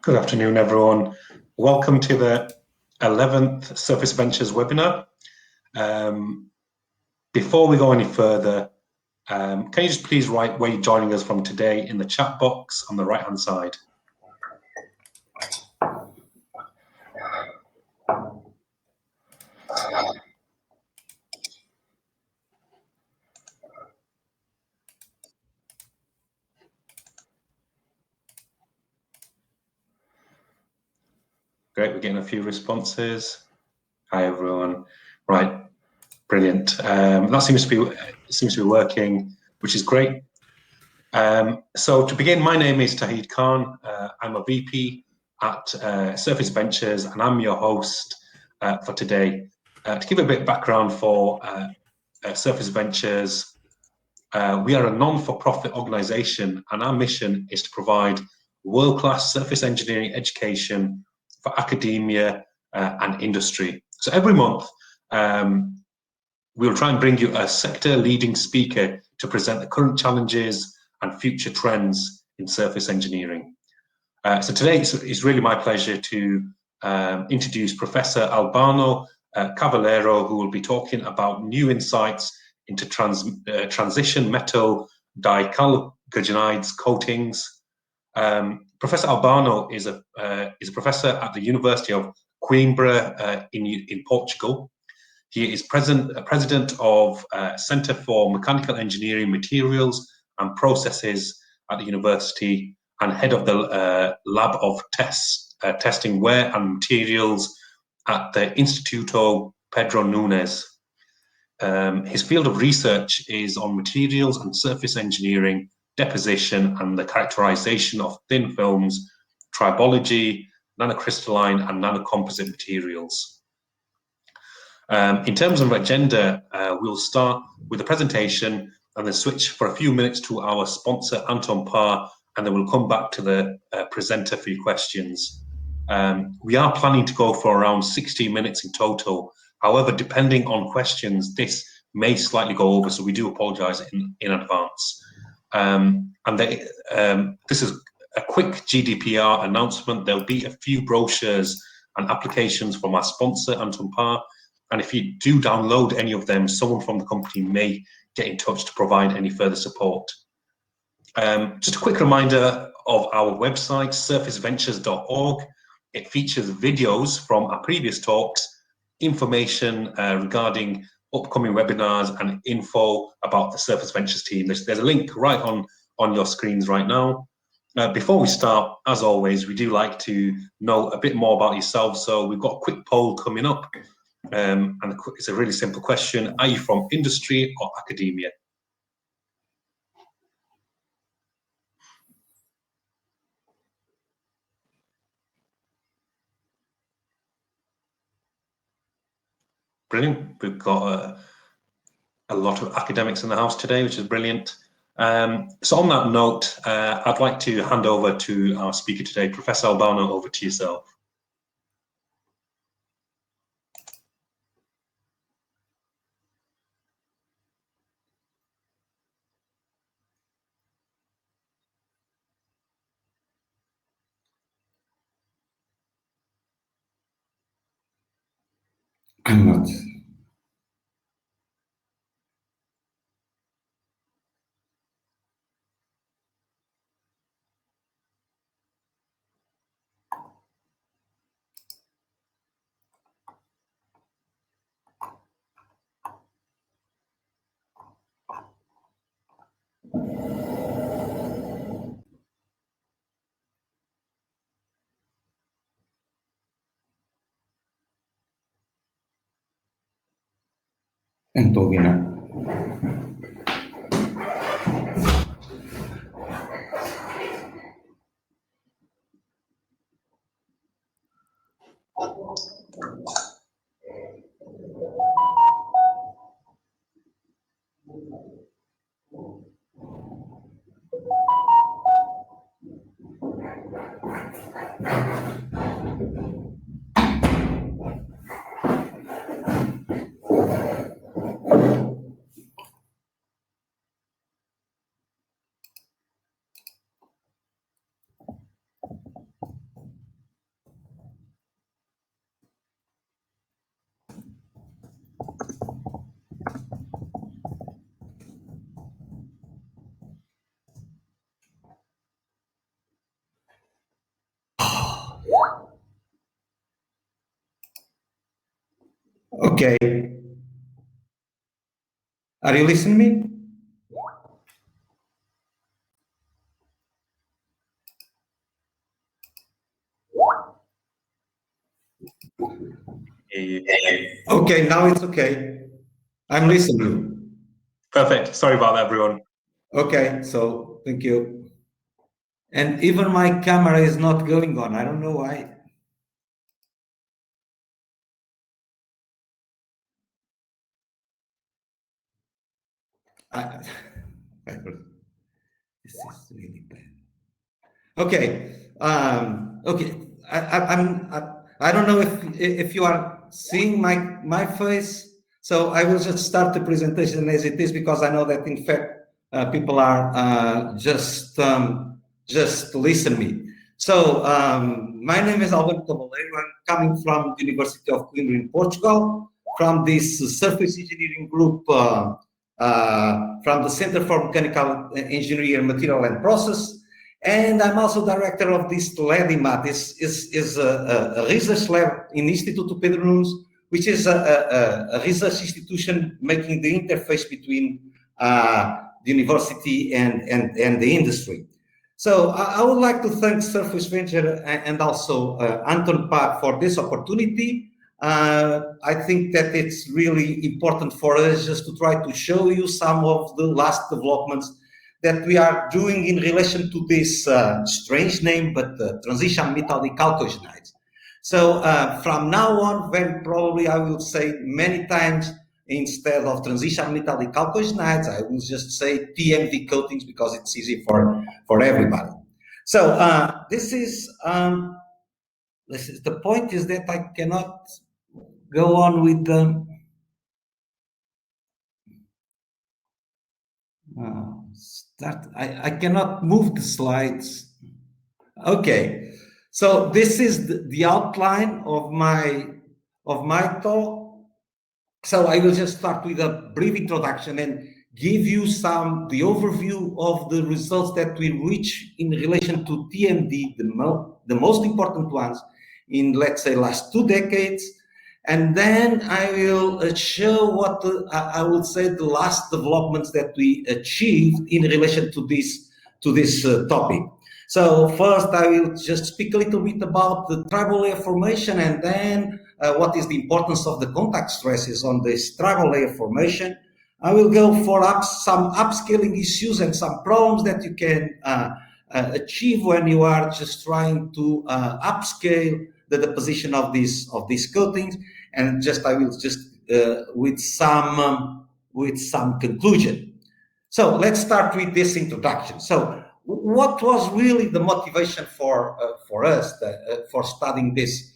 Good afternoon, everyone. Welcome to the 11th Surface Ventures webinar. Before we go any further, can you just please write where you're joining us from today in the chat box on the right-hand side? Great, we're getting a few responses. Hi, everyone. Right, brilliant. That seems to be working, which is great. So to begin, my name is Tahid Khan. I'm a VP at Surface Ventures, and I'm your host for today. To give a bit of background for Surface Ventures, we are a non-for-profit organization, and our mission is to provide world-class surface engineering education for academia and industry. So every month, we'll try and bring you a sector-leading speaker to present the current challenges and future trends in surface engineering. So today, it's really my pleasure to introduce Professor Albano Cavallero, who will be talking about new insights into transition metal dichalcogenides coatings. Professor Albano is a professor at the University of Coimbra in Portugal. He is president of Centre for Mechanical Engineering Materials and Processes at the university, and head of the Lab of Testing Wear and Materials at the Instituto Pedro Nunes. His field of research is on materials and surface engineering, deposition, and the characterization of thin films, tribology, nanocrystalline, and nanocomposite materials. In terms of agenda, we'll start with a presentation and then switch for a few minutes to our sponsor, Anton Parr, and then we'll come back to the presenter for your questions. We are planning to go for around 60 minutes in total. However, depending on questions, this may slightly go over, so we do apologize in advance. This is a quick GDPR announcement. There'll be a few brochures and applications from our sponsor, Anton Parr, and if you do download any of them, someone from the company may get in touch to provide any further support. Just a quick reminder of our website, surfaceventures.org. It features videos from our previous talks, information regarding upcoming webinars, and info about the Surface Ventures team. There's a link right on your screens right now. Before we start, as always, we do like to know a bit more about yourselves. So we've got a quick poll coming up. And it's a really simple question. Are you from industry or academia? Brilliant. We've got a lot of academics in the house today, which is brilliant. So on that note, I'd like to hand over to our speaker today, Professor Albano. Over to yourself. I'm not. Entovina. Okay. Are you listening me? Okay, now it's okay. I'm listening. Perfect. Sorry about that, everyone. Okay, so thank you. And even my camera is not going on. I don't know why. This is really bad. Okay. Okay. I don't know if you are seeing my face. So I will just start the presentation as it is, because I know that in fact people are just listen me. So my name is Alberto Cabaleiro. I'm coming from the University of Coimbra in Portugal, from this surface engineering group, from the Center for Mechanical Engineering and Material and Process. And I'm also director of this LEDIMAT. This is a research lab in Instituto Pedro Nunes, which is a research institution making the interface between the university and the industry. So I would like to thank Surface Venture and also Anton Park for this opportunity. I think that it's really important for us just to try to show you some of the last developments that we are doing in relation to this strange name, but transition metal dichalcogenides. So from now on, very probably I will say many times, instead of transition metal dichalcogenides, I will just say TMD coatings, because it's easy for everybody. So this is the point, is that I cannot go on with the I cannot move the slides. Okay, so this is the outline of my talk. So I will just start with a brief introduction and give you the overview of the results that we reach in relation to TMD, the most important ones in, let's say, last 2 decades. And then I will show what I would say the last developments that we achieved in relation to this topic. So first, I will just speak a little bit about the tribal layer formation, and then what is the importance of the contact stresses on this tribal layer formation. I will go for some upscaling issues and some problems that you can achieve when you are just trying to upscale the deposition of these coatings, and I will just with some conclusion. So let's start with this introduction. So what was really the motivation for us for studying this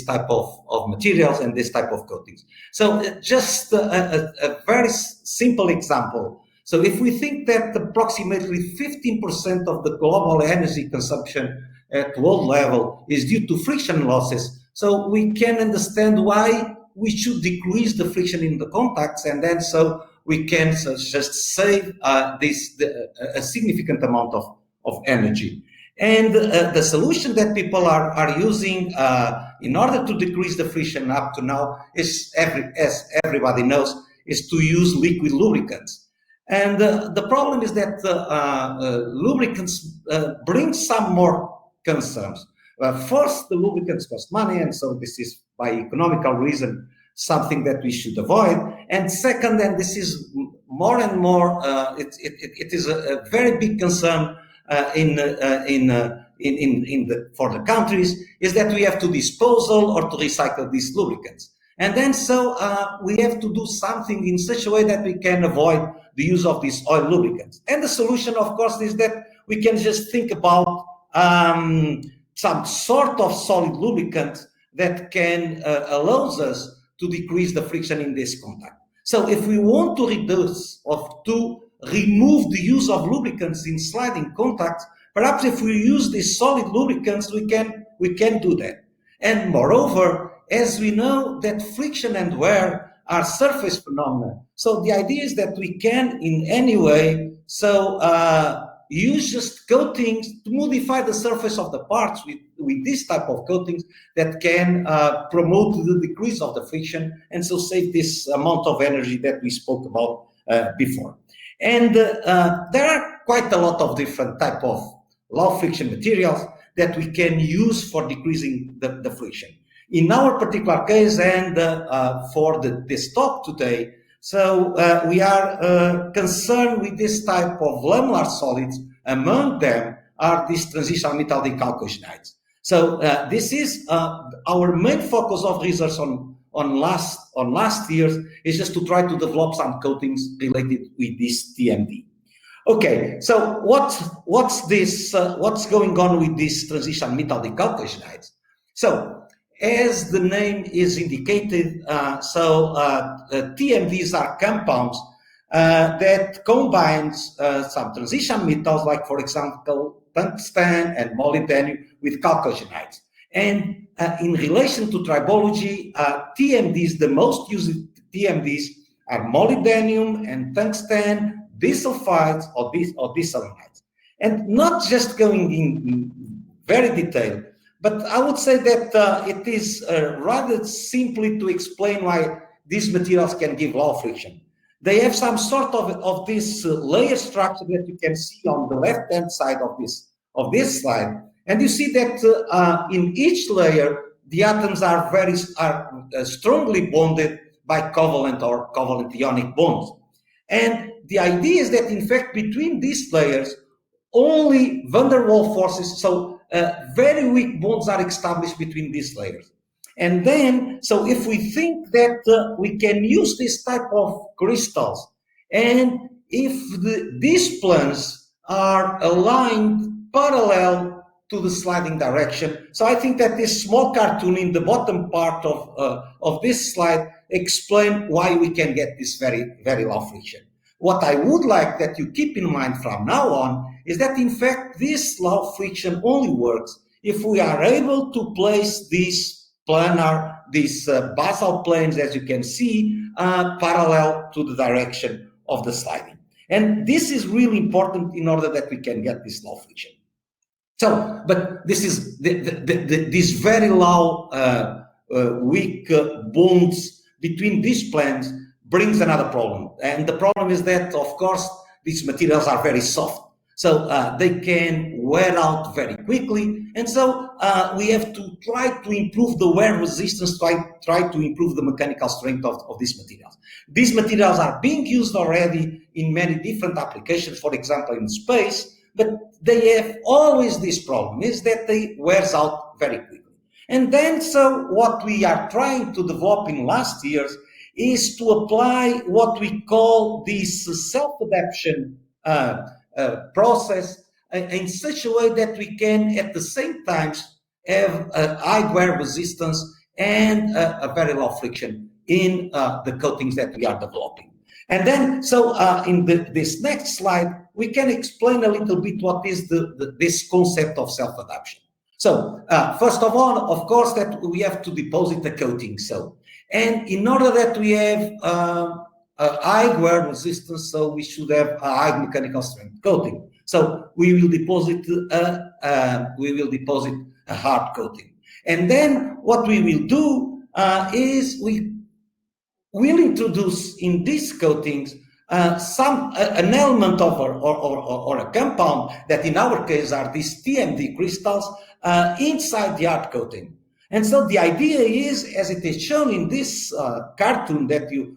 type of materials and this type of coatings? So just a very simple example. So if we think that approximately 15% of the global energy consumption at world level is due to friction losses, so we can understand why we should decrease the friction in the contacts, and then so we can just save a significant amount of energy. And the solution that people are using in order to decrease the friction up to now is, as everybody knows, is to use liquid lubricants. And the problem is that lubricants bring some more concerns. First, the lubricants cost money, and so this is, by economical reason, something that we should avoid. And second, and this is more and more, it is a very big concern for the countries, is that we have to disposal or to recycle these lubricants. And then so we have to do something in such a way that we can avoid the use of these oil lubricants. And the solution, of course, is that we can just think about some sort of solid lubricant that can allows us to decrease the friction in this contact. So if we want to reduce or to remove the use of lubricants in sliding contacts, perhaps if we use these solid lubricants, we can do that. And moreover, as we know that friction and wear are surface phenomena, so the idea is that we can in any way use just coatings to modify the surface of the parts with this type of coatings that can promote the decrease of the friction, and so save this amount of energy that we spoke about before. And there are quite a lot of different type of low friction materials that we can use for decreasing the friction. In our particular case, and for this talk today, so we are concerned with this type of lamellar solids. Among them are these transitional metal dichalcogenides. So this is our main focus of research on last years, is just to try to develop some coatings related with this TMD. Okay, so what's going on with these transitional metal dichalcogenides? So, as the name is indicated, TMDs are compounds that combines some transition metals, like, for example, tungsten and molybdenum, with chalcogenides. And in relation to tribology, TMDs, the most used TMDs are molybdenum and tungsten, disulfides or disalamides. And not just going in very detailed, but I would say that it is rather simply to explain why these materials can give low friction. They have some sort of this layer structure that you can see on the left-hand side of this slide, and you see that in each layer the atoms are strongly bonded by covalent or covalent ionic bonds. And the idea is that, in fact, between these layers, only van der Waals forces, so very weak bonds are established between these layers. And then, so if we think that we can use this type of crystals, and if these planes are aligned parallel to the sliding direction, so I think that this small cartoon in the bottom part of this slide explain why we can get this very, very low friction. What I would like that you keep in mind from now on is that, in fact, this low friction only works if we are able to place these basal planes, as you can see, parallel to the direction of the sliding. And this is really important in order that we can get this low friction. So, but this is these very low, weak bonds between these planes brings another problem. And the problem is that, of course, these materials are very soft. So they can wear out very quickly. And so we have to try to improve the wear resistance, try to improve the mechanical strength of these materials. These materials are being used already in many different applications, for example, in space, but they have always this problem, is that they wears out very quickly. And then, so what we are trying to develop in last years is to apply what we call this self-adaption process in such a way that we can at the same time have a high wear resistance and a very low friction in the coatings that we are developing. And then, so in this next slide, we can explain a little bit what is this concept of self-adaption. So first of all, of course, that we have to deposit the coating. So, and in order that we have a high wear resistance, so we should have a high mechanical strength coating. So we will deposit a hard coating, and then what we will do is we will introduce in these coatings an element of or a compound that in our case are these TMD crystals inside the hard coating. And so the idea is, as it is shown in this cartoon that you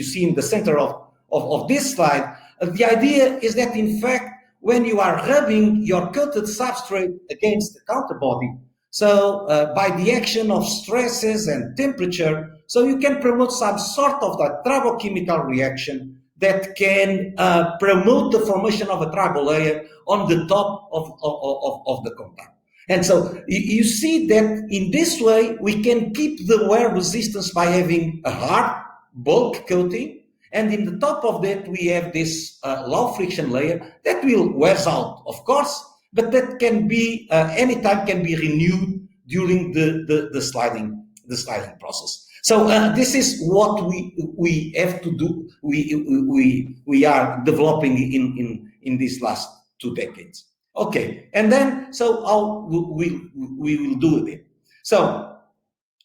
see in the center of this slide, the idea is that, in fact, when you are rubbing your coated substrate against the counterbody, so by the action of stresses and temperature, so you can promote some sort of a tribochemical reaction that can promote the formation of a tribo layer on the top of the compound. And so you see that in this way, we can keep the wear resistance by having a hard bulk coating. And in the top of that, we have this low friction layer that will wear out, of course, but that can be, anytime can be renewed during the sliding process. So this is what we have to do. We are developing in these last 2 decades. Okay, and then, so how we will do it? So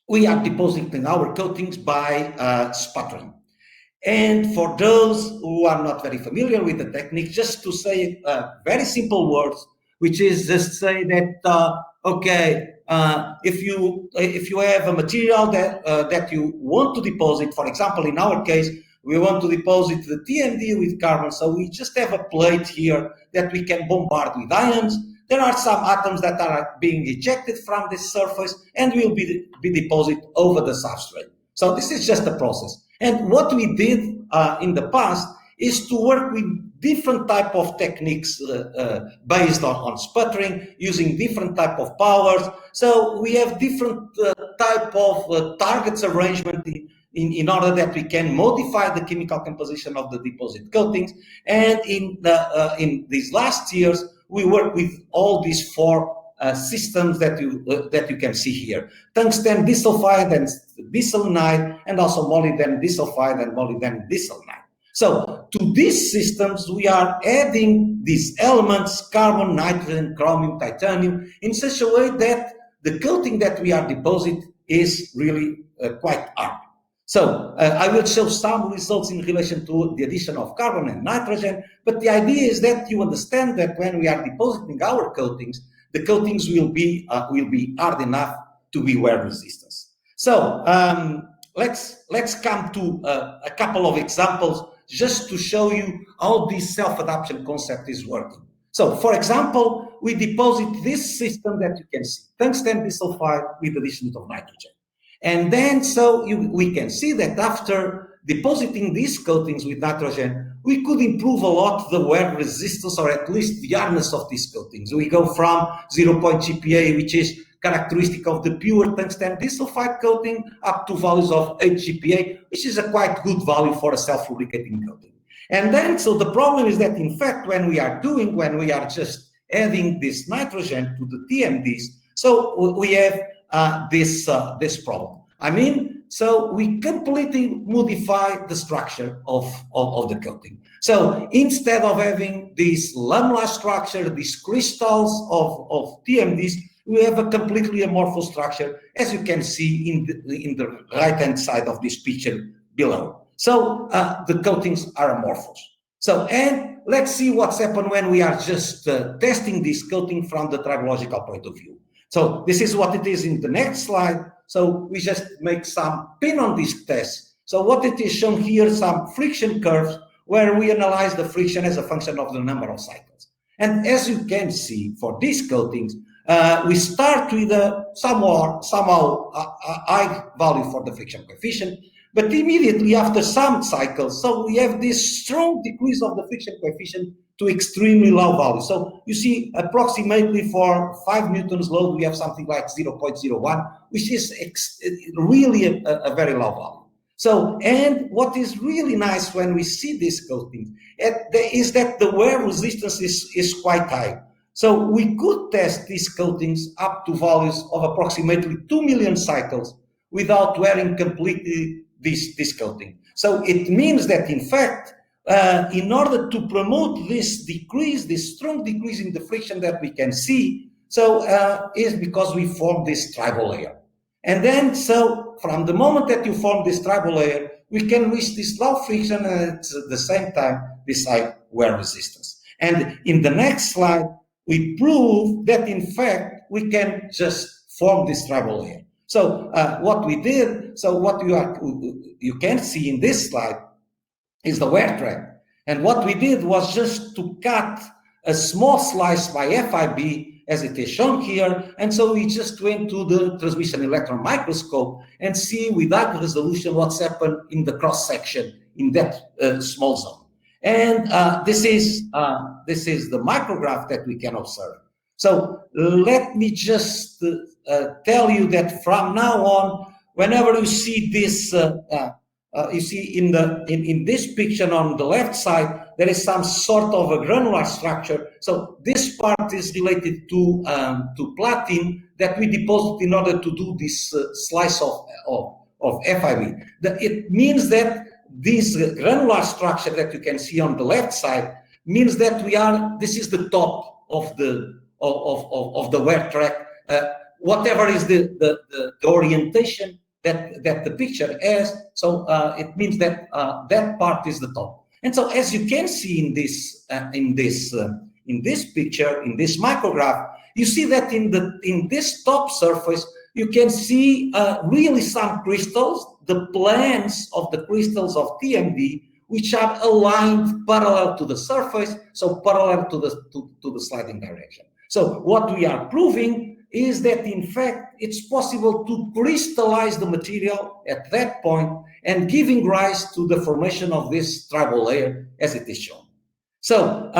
we are depositing our coatings by sputtering. And for those who are not very familiar with the technique, just to say very simple words, which is just say that okay, if you have a material that you want to deposit, for example, in our case, we want to deposit the TMD with carbon, so we just have a plate here that we can bombard with ions. There are some atoms that are being ejected from this surface and will be deposited over the substrate. So this is just a process. And what we did in the past is to work with different type of techniques based on sputtering, using different type of powers. So we have different type of targets arrangement in order that we can modify the chemical composition of the deposit coatings. And in these last years, we work with all these 4 systems that you can see here: tungsten disulfide and diselenide, and also molybdenum disulfide and molybdenum diselenide. So to these systems, we are adding these elements, carbon, nitrogen, chromium, titanium, in such a way that the coating that we are depositing is really quite hard. So I will show some results in relation to the addition of carbon and nitrogen, but the idea is that you understand that when we are depositing our coatings, the coatings will be hard enough to be wear resistant. So let's come to a couple of examples just to show you how this self-adaption concept is working. So, for example, we deposit this system that you can see, tungsten disulfide with addition of nitrogen. And then, so we can see that after depositing these coatings with nitrogen, we could improve a lot the wear resistance, or at least the hardness of these coatings. We go from 0 GPa, which is characteristic of the pure tungsten disulfide coating, up to values of 8 GPa, which is a quite good value for a self-lubricating coating. And then, so the problem is that, in fact, when we are just adding this nitrogen to the TMDs, so we have this problem. I mean, so we completely modify the structure of the coating. So instead of having this lamellar structure, these crystals of TMDs, we have a completely amorphous structure, as you can see in the right-hand side of this picture below. So the coatings are amorphous. So, and let's see what's happened when we are just testing this coating from the tribological point of view. So this is what it is in the next slide. So we just make some pin on this test. So what it is shown here, some friction curves where we analyze the friction as a function of the number of cycles. And as you can see, for these coatings, we start with a somehow high value for the friction coefficient, but immediately after some cycles, so we have this strong decrease of the friction coefficient to extremely low value. So you see, approximately for 5 newtons load, we have something like 0.01, which is really a very low value. So, and what is really nice when we see this coating is that the wear resistance is quite high. So we could test these coatings up to values of approximately 2 million cycles without wearing completely this coating. So it means that, in fact, in order to promote this decrease, this strong decrease in the friction that we can see, so is because we form this tribal layer. And then, so from the moment that you form this tribal layer, we can reach this low friction and at the same time this high wear resistance. And in the next slide, we prove that, in fact, we can just form this tribal layer. So what we did, so what you can see in this slide is the wear track. And what we did was just to cut a small slice by FIB, as it is shown here. And so we just went to the transmission electron microscope and see with high resolution what's happened in the cross section in that small zone. And this is the micrograph that we can observe. So let me just tell you that from now on, whenever you see this, you see in this picture on the left side, there is some sort of a granular structure. So this part is related to platinum that we deposit in order to do this slice of FIB. It means that this granular structure that you can see on the left side means that this is the top of the wear track. Whatever is the orientation that the picture has, so it means that that part is the top. And so, as you can see in this picture, in this micrograph, you see that in this top surface, you can see really some crystals, the planes of the crystals of TMD, which are aligned parallel to the surface, so parallel to the sliding direction. So what we are proving is that, in fact, it's possible to crystallize the material at that point and giving rise to the formation of this tribal layer as it is shown. So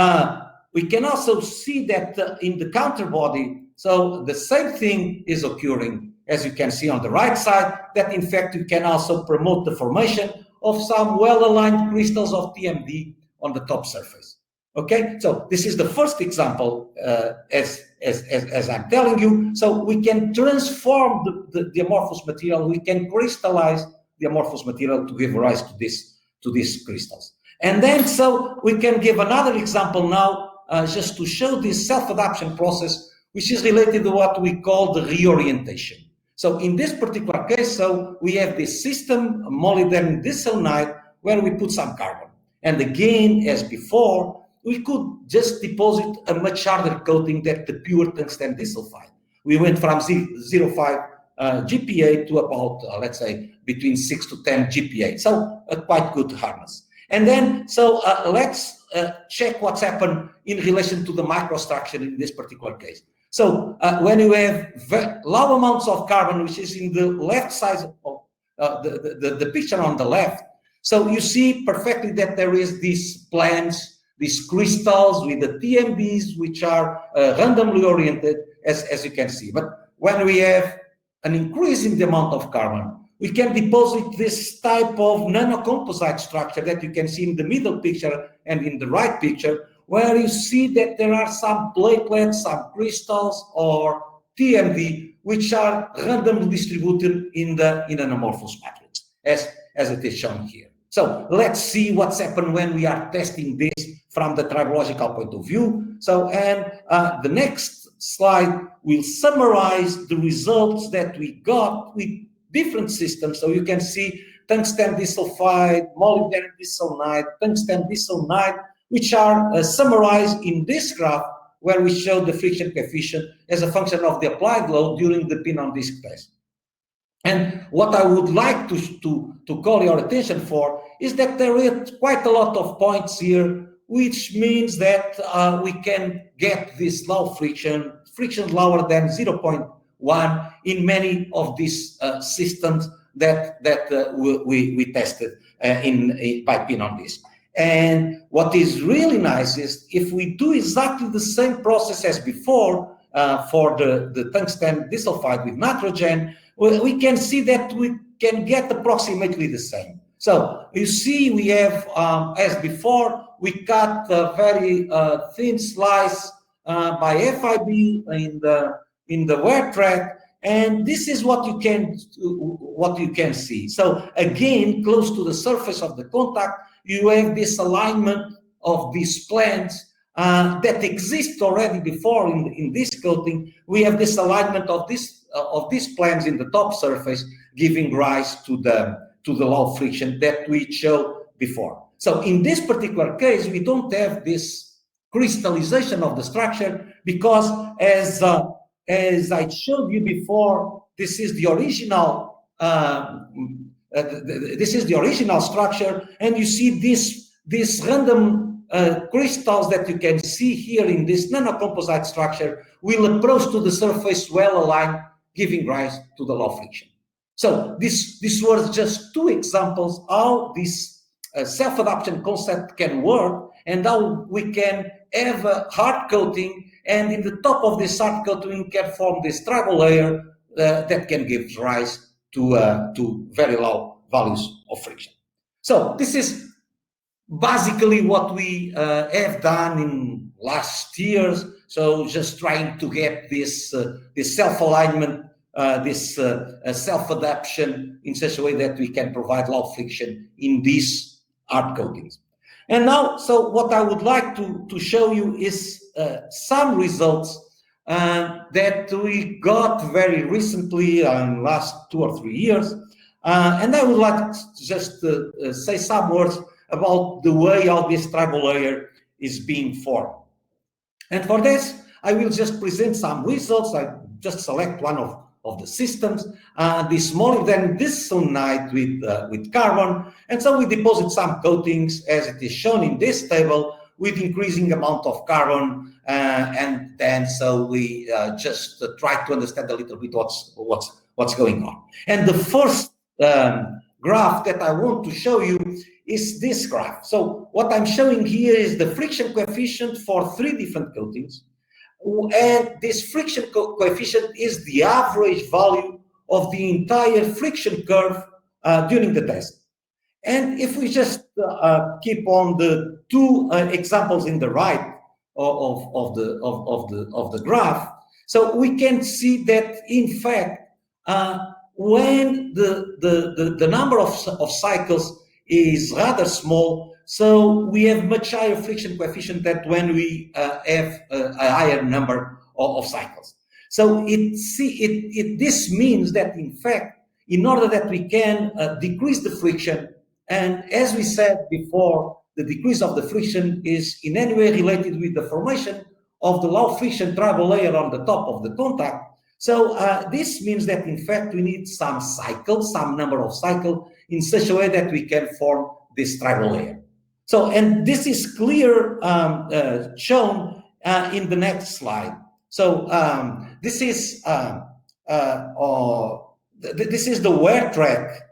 we can also see that in the counterbody, so the same thing is occurring, as you can see on the right side, that in fact you can also promote the formation of some well-aligned crystals of TMD on the top surface. Okay, so this is the first example, as I'm telling you. So we can transform the amorphous material, we can crystallize the amorphous material to give rise to these crystals. And then, so we can give another example now, just to show this self-adaption process, which is related to what we call the reorientation. So in this particular case, so we have this system, molybdenum diselenide, where we put some carbon. And again, as before, we could just deposit a much harder coating than the pure tungsten disulfide. We went from 0.5 GPa to about, let's say, between 6 to 10 GPa. So a quite good hardness. And then, so let's check what's happened in relation to the microstructure in this particular case. So when you have low amounts of carbon, which is in the left side of the picture on the left, so you see perfectly that there is these planes, these crystals with the TMDs, which are randomly oriented, as you can see. But when we have an increase in the amount of carbon, we can deposit this type of nanocomposite structure that you can see in the middle picture and in the right picture, where you see that there are some platelets, some crystals, or TMD, which are randomly distributed in an amorphous matrix, as it is shown here. So let's see what's happened when we are testing this from the tribological point of view. So, and the next slide will summarize the results that we got with different systems. So you can see tungsten disulfide, molybdenum diselenide, tungsten diselenide, which are summarized in this graph, where we show the friction coefficient as a function of the applied load during the pin-on-disc test. And what I would like to call your attention for is that there is quite a lot of points here, which means that we can get this low friction lower than 0.1 in many of these systems that we tested by pin-on-disc. And what is really nice is if we do exactly the same process as before for the tungsten disulfide with nitrogen, we can see that we can get approximately the same. So you see we have, as before, we cut a very thin slice by FIB in the wear track, and this is what you can see. So again, close to the surface of the contact, you have this alignment of these planes that exist already before in this coating. We have this alignment of these planes in the top surface, giving rise to the low friction that we showed before. So in this particular case, we don't have this crystallization of the structure because, as I showed you before, this is the original structure, and you see this random crystals that you can see here in this nanocomposite structure will approach to the surface well aligned, giving rise to the low friction. So this was just two examples how this self-adaption concept can work and how we can have a hard coating, and in the top of this hard coating can form this tribal layer that can give rise to very low values of friction. So this is basically what we have done in last years. So just trying to get this self-alignment, this self-adaption in such a way that we can provide low friction in these hard coatings. And now, so what I would like to show you is some results that we got very recently in last 2 or 3 years. And I would like to just say some words about the way how this tribal layer is being formed. And for this, I will just present some results. I just select one of the systems, this molybdenum with carbon. And so we deposit some coatings as it is shown in this table with increasing amount of carbon. And then so we just try to understand a little bit what's going on. And the first graph that I want to show you is this graph. So what I'm showing here is the friction coefficient for 3 different coatings. And this friction coefficient is the average value of the entire friction curve during the test. And if we just keep on the 2 examples in the right of the graph, so we can see that in fact when the number of cycles is rather small, so we have much higher friction coefficient than when we have a higher number of cycles. So this means that in fact, in order that we can decrease the friction, and as we said before, the decrease of the friction is in any way related with the formation of the low friction tribal layer on the top of the contact. So this means that in fact we need some cycles, some number of cycles in such a way that we can form this tribal layer. So, and this is clear shown in the next slide. So this is the wear track.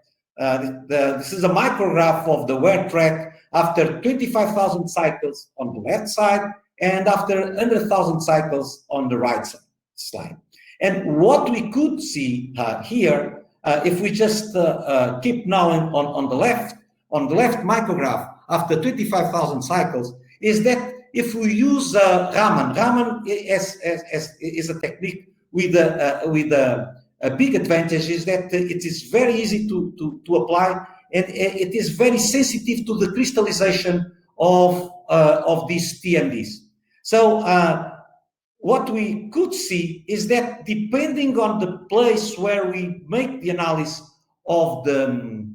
This is a micrograph of the wear track after 25,000 cycles on the left side and after 100,000 cycles on the right side. And what we could see here, if we just keep now on the left micrograph after 25,000 cycles, is that if we use Raman is a technique with a big advantage is that it is very easy to apply, and it is very sensitive to the crystallization of these TMDs. So what we could see is that depending on the place where we make the analysis of the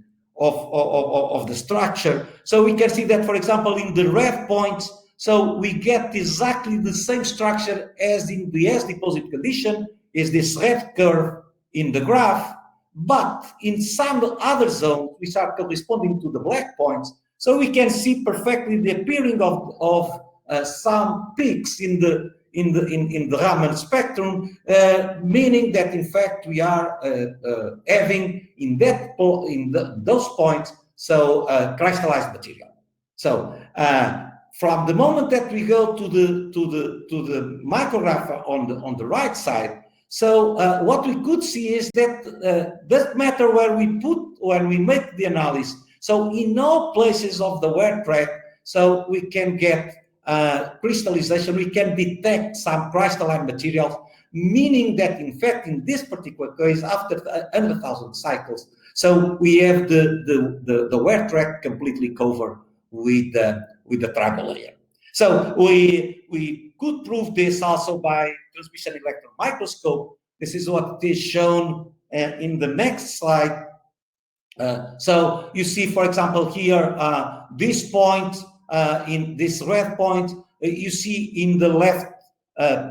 structure, so we can see that, for example, in the red points, so we get exactly the same structure as in the S deposit condition, is this red curve in the graph, but in some other zones which are corresponding to the black points, so we can see perfectly the appearing of some peaks in the Raman spectrum, meaning that in fact we are having in those points crystallized material. So from the moment that we go to the micrograph on the right side, so what we could see is that doesn't matter where we make the analysis. So in all places of the wear track, so we can get crystallization, we can detect some crystalline materials, meaning that in fact in this particular case, after 100,000 cycles, so we have the wear track completely covered with the tribal layer. So we could prove this also by transmission electron microscope. This is what is shown in the next slide. So you see, for example, here this point, in this red point, you see in the left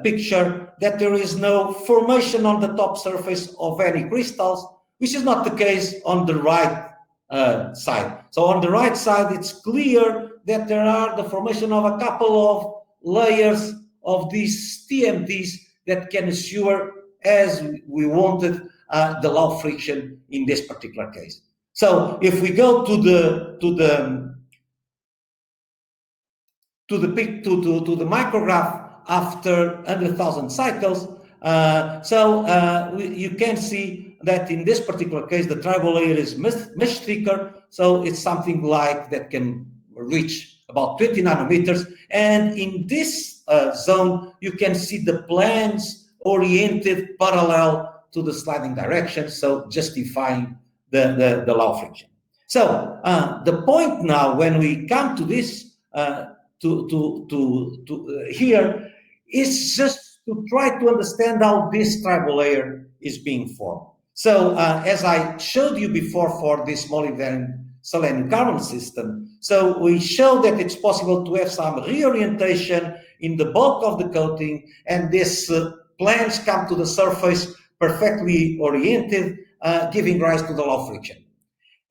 picture that there is no formation on the top surface of any crystals, which is not the case on the right side. So on the right side, it's clear that there are the formation of a couple of layers of these TMDs that can assure, as we wanted, the low friction in this particular case. So if we go to the micrograph after 100,000 cycles, you can see that in this particular case the tribal layer is much thicker, so it's something like that can reach about 20 nanometers, and in this zone you can see the planes oriented parallel to the sliding direction, so justifying the low friction. So the point now when we come to this here is just to try to understand how this tribal layer is being formed. So as I showed you before for this molybdenum selenium carbon system, so we show that it's possible to have some reorientation in the bulk of the coating, and these planes come to the surface perfectly oriented, giving rise to the low friction.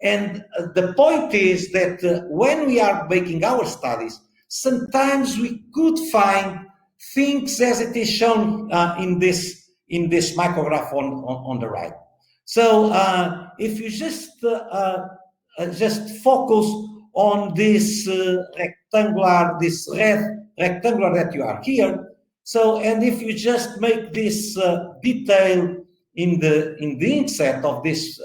And the point is that when we are making our studies, sometimes we could find things as it is shown in this micrograph on the right. So if you just focus on this rectangular, this red rectangular that you are here. So, and if you just make this detail in the inset of this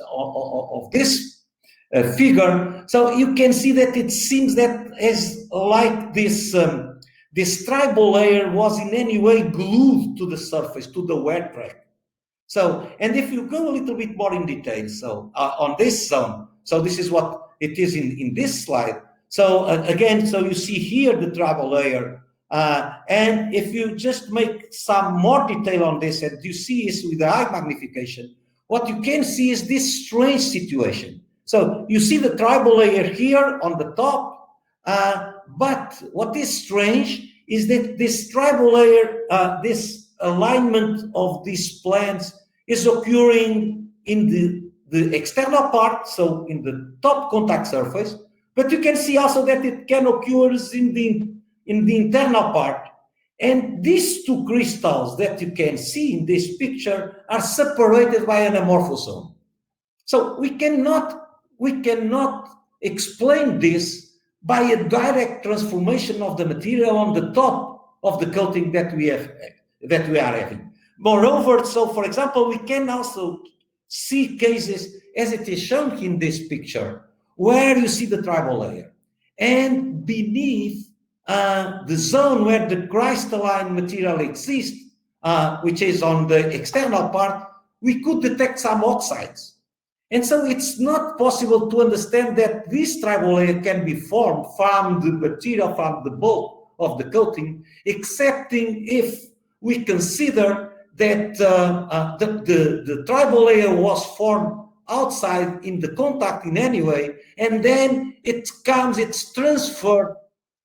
figure, so you can see that it seems that as like this this tribal layer was in any way glued to the surface, to the wear track. So, and if you go a little bit more in detail, so on this zone, so this is what it is in this slide. So again, so you see here the tribal layer, and if you just make some more detail on this, and you see is with the high magnification, what you can see is this strange situation. So you see the tribal layer here on the top, but what is strange is that this tribal layer, this alignment of these planes is occurring in the external part, so in the top contact surface, but you can see also that it can occur in the internal part. And these two crystals that you can see in this picture are separated by an amorphous zone. So we cannot explain this by a direct transformation of the material on the top of the coating that we are having. Moreover, so for example, we can also see cases as it is shown in this picture where you see the tribal layer, and beneath the zone where the crystalline material exists, which is on the external part, we could detect some oxides. And so it's not possible to understand that this tribal layer can be formed from the material, from the bulk of the coating, excepting if we consider that the tribal layer was formed outside in the contact in any way, and then it's transferred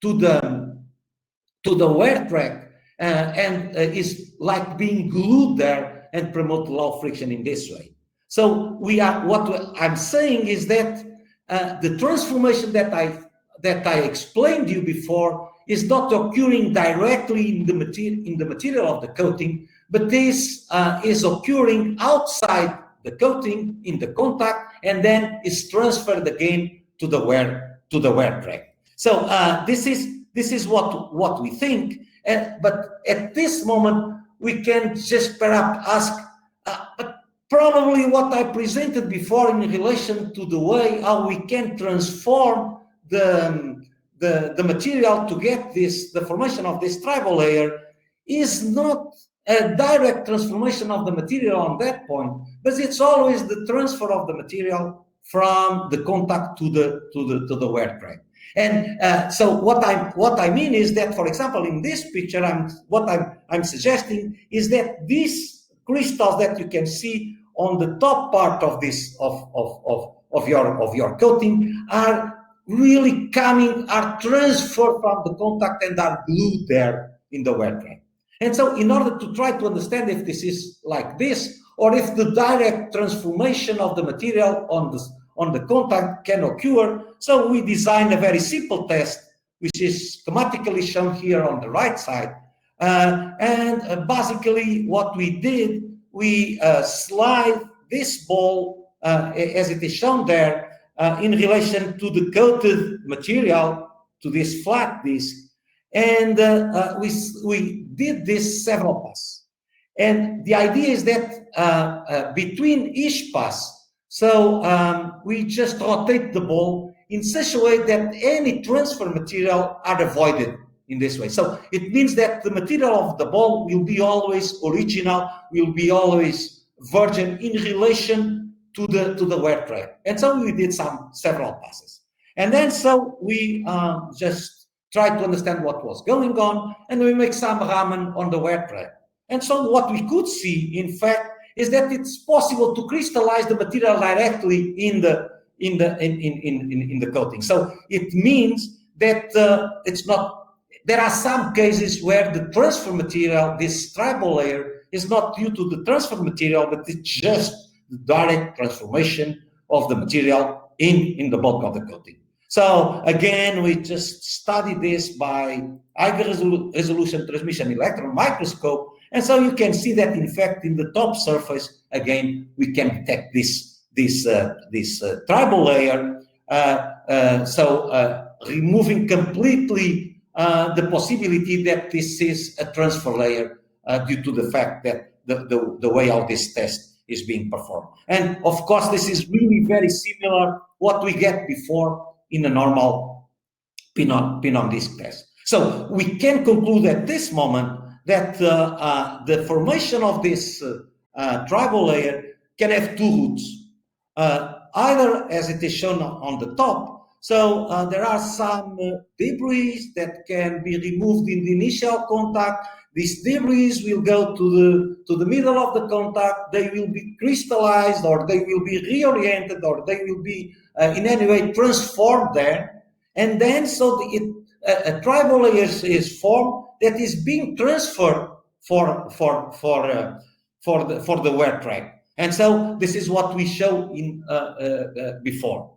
to the wear track and is like being glued there and promote low friction in this way. So what I'm saying is that the transformation that I explained to you before is not occurring directly in the material of the coating, but this is occurring outside the coating in the contact, and then is transferred again to the wear track. So this is what we think. But at this moment we can just perhaps ask, but probably what I presented before in relation to the way how we can transform the material to get the formation of this tribal layer is not a direct transformation of the material on that point, but it's always the transfer of the material from the contact to the wear track. And so what I mean is that, for example, in this picture, I'm suggesting is that these crystals that you can see on the top part of this of your coating are really are transferred from the contact and are glued there in the wear track. And so in order to try to understand if this is like this, or if the direct transformation of the material on the contact can occur, so we designed a very simple test, which is schematically shown here on the right side. And basically what we did, we slide this ball, as it is shown there, in relation to the coated material, to this flat disc, and we did this several passes. And the idea is that between each pass, so we just rotate the ball in such a way that any transfer material are avoided in this way. So it means that the material of the ball will be always original, will be always virgin in relation to the wear track. And so we did several passes. And then so we just try to understand what was going on, and we make some Raman on the wet track. And so what we could see, in fact, is that it's possible to crystallize the material directly in the coating. So it means that it's not. There are some cases where the transfer material, this tribal layer, is not due to the transfer material, but it's just the direct transformation of the material in the bulk of the coating. So again, we just study this by high resolution transmission electron microscope, and so you can see that in fact in the top surface again we can detect this tribal layer. Removing completely the possibility that this is a transfer layer due to the fact that the way how this test is being performed. And of course, this is really very similar what we get before in a normal pin-on disc test. So we can conclude at this moment that the formation of this tribal layer can have two routes. Either, as it is shown on the top, so there are some debris that can be removed in the initial contact. These debris will go to the middle of the contact. They will be crystallized, or they will be reoriented, or they will be in any way transformed there. And then so a tribal layer is formed that is being transferred for the wear track. And so this is what we show in before.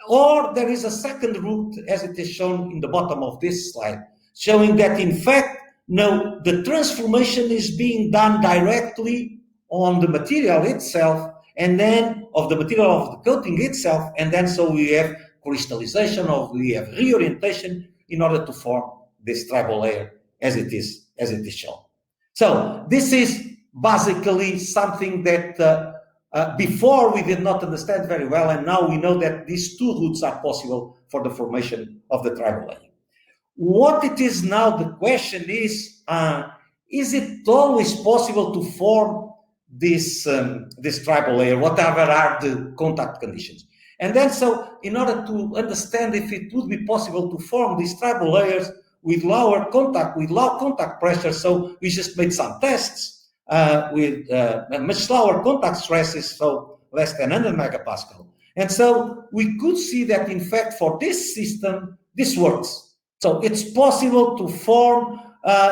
Or there is a second route, as it is shown in the bottom of this slide, showing that in fact, no, the transformation is being done directly on the material itself, and then of the material of the coating itself, and then so we have crystallization, or we have reorientation in order to form this tribal layer as it is shown. So this is basically something that before we did not understand very well, and now we know that these two routes are possible for the formation of the tribal layer. What it is now, the question is it always possible to form this tribal layer, whatever are the contact conditions? And then so in order to understand if it would be possible to form these tribal layers with low contact pressure, so we just made some tests with much lower contact stresses, so less than 100 megapascal. And so we could see that in fact for this system, this works. So it's possible to form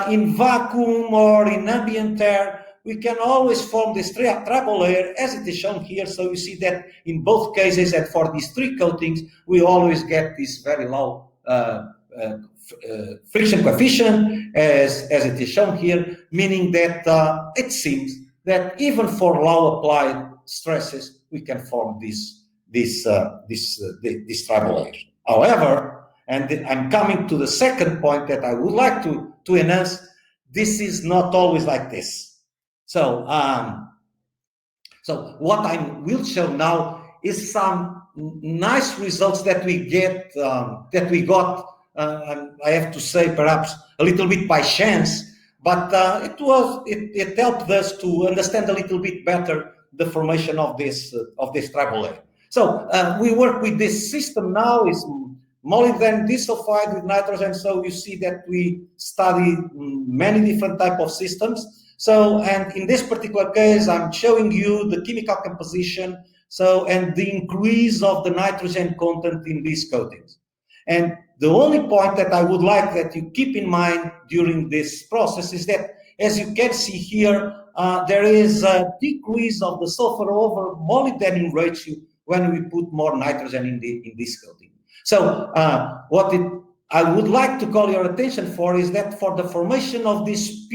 in vacuum or in ambient air. We can always form this tribal layer as it is shown here. So you see that in both cases, and for these three coatings, we always get this very low friction coefficient as it is shown here, meaning that it seems that even for low applied stresses, we can form this tribal layer. However, and I'm coming to the second point that I would like to enhance, this is not always like this. So, so what I will show now is some nice results that we get, I have to say, perhaps a little bit by chance, but it helped us to understand a little bit better the formation of this tribal layer. So we work with this system now, is molybdenum disulfide with nitrogen. So you see that we study many different type of systems. So, and in this particular case, I'm showing you the chemical composition, so, and the increase of the nitrogen content in these coatings. And the only point that I would like that you keep in mind during this process is that, as you can see here, there is a decrease of the sulfur over molybdenum ratio when we put more nitrogen in this coating. So I would like to call your attention for is that for the formation of these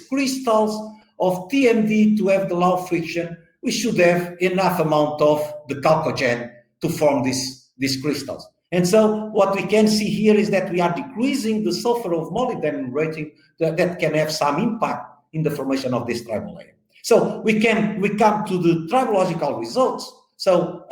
crystals of TMD to have the low friction, we should have enough amount of the chalcogen to form these crystals. And so what we can see here is that we are decreasing the sulfur of molybdenum rating that can have some impact in the formation of this tribal layer. So we come to the tribological results. So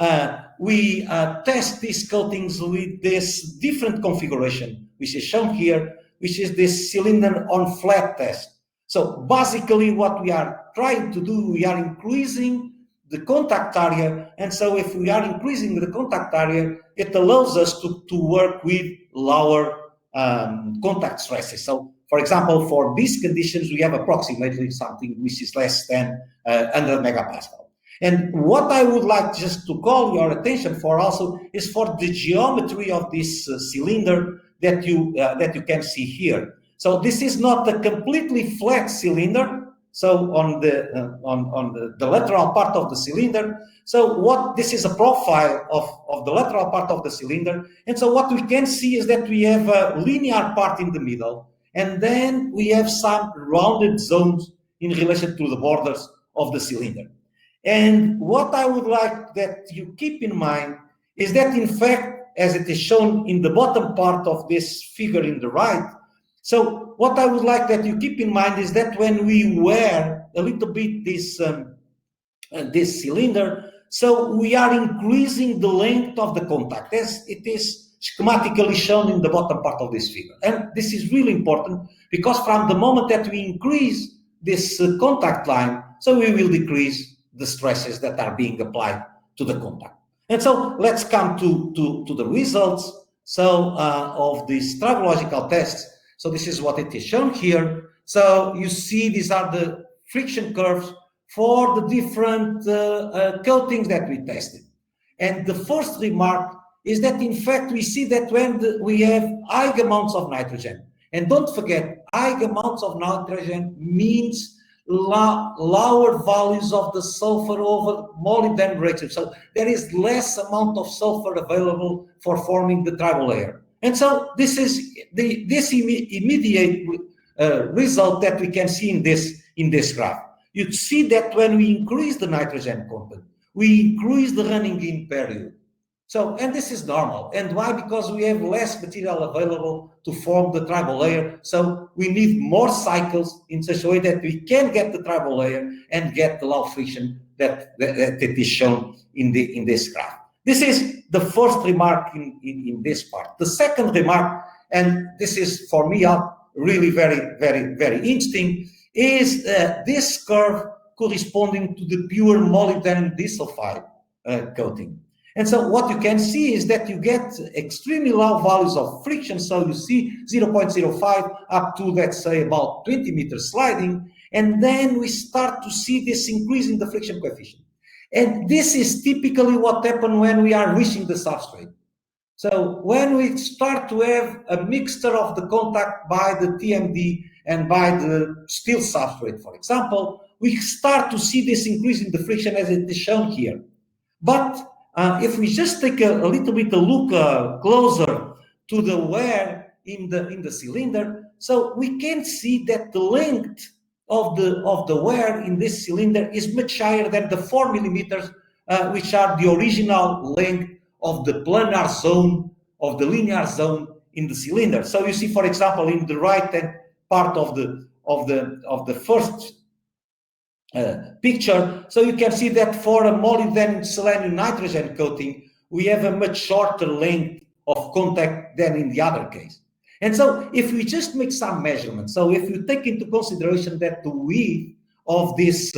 we test these coatings with this different configuration, which is shown here, which is this cylinder on flat test. So basically what we are trying to do, we are increasing the contact area. And so if we are increasing the contact area, it allows us to work with lower contact stresses. So, for example, for these conditions, we have approximately something which is less than 100 megapascal. And what I would like just to call your attention for also is for the geometry of this cylinder that you can see here. So this is not a completely flat cylinder. So on the lateral part of the cylinder, so this is a profile of the lateral part of the cylinder. And so what we can see is that we have a linear part in the middle, and then we have some rounded zones in relation to the borders of the cylinder. And what I would like that you keep in mind is that, in fact, as it is shown in the bottom part of this figure in the right, so what I would like that you keep in mind is that when we wear a little bit this cylinder, so we are increasing the length of the contact, as it is schematically shown in the bottom part of this figure. And this is really important, because from the moment that we increase this contact line, so we will decrease the stresses that are being applied to the contact. And so let's come to the results of these tribological tests. So this is what it is shown here. So you see these are the friction curves for the different coatings that we tested. And the first remark is that, in fact, we see that when we have high amounts of nitrogen, and don't forget, high amounts of nitrogen means lower values of the sulfur over molybdenum ratio. So there is less amount of sulfur available for forming the tribal layer. And so this is this immediate result that we can see in this graph. You see that when we increase the nitrogen content, we increase the running in period. So, and this is normal. And why? Because we have less material available to form the tribal layer. So we need more cycles in such a way that we can get the tribal layer and get the low friction that it is shown in this graph. This is the first remark in this part. The second remark, and this is for me really very, very, very interesting, is this curve corresponding to the pure molybdenum disulfide coating. And so what you can see is that you get extremely low values of friction. So you see 0.05 up to, let's say, about 20 meters sliding. And then we start to see this increase in the friction coefficient. And this is typically what happens when we are reaching the substrate. So when we start to have a mixture of the contact by the TMD and by the steel substrate, for example, we start to see this increase in the friction as it is shown here. But if we just take a little bit a look closer to the wear in the cylinder, so we can see that the length of the wear in this cylinder is much higher than the 4 millimeters, which are the original length of the planar zone, of the linear zone in the cylinder. So you see, for example, in the right-hand part of the first picture, so you can see that for a molybdenum selenium nitrogen coating, we have a much shorter length of contact than in the other case. And so if we just make some measurements, so if you take into consideration that the width of this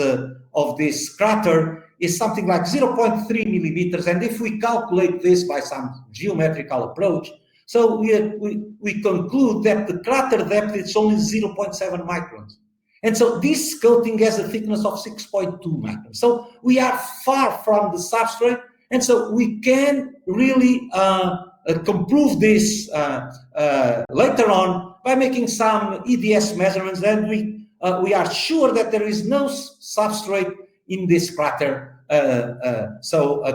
crater is something like 0.3 millimeters, and if we calculate this by some geometrical approach, so we conclude that the crater depth is only 0.7 microns. And so this coating has a thickness of 6.2 microns. So we are far from the substrate, and so we can really prove this later on by making some EDS measurements, and we are sure that there is no substrate in this crater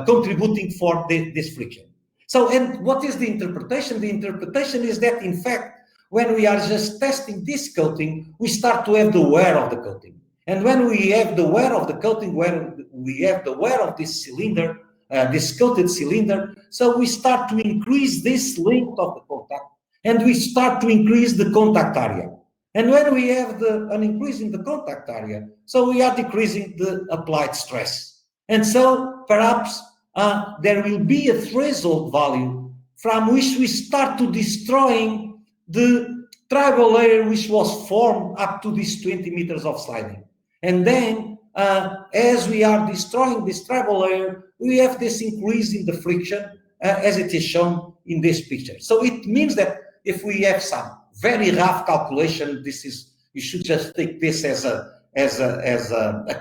contributing for this friction. So, and what is the interpretation? The interpretation is that, in fact, when we are just testing this coating, we start to have the wear of the coating. And when we have the wear of the coating, when we have the wear of this cylinder, this coated cylinder, so we start to increase this length of the contact, and we start to increase the contact area. And when we have an increase in the contact area, so we are decreasing the applied stress. And so perhaps there will be a threshold value from which we start to destroying the tribal layer which was formed up to these 20 meters of sliding. And then as we are destroying this tribal layer, we have this increase in the friction as it is shown in this picture. So it means that if we have some very rough calculation, you should just take this as a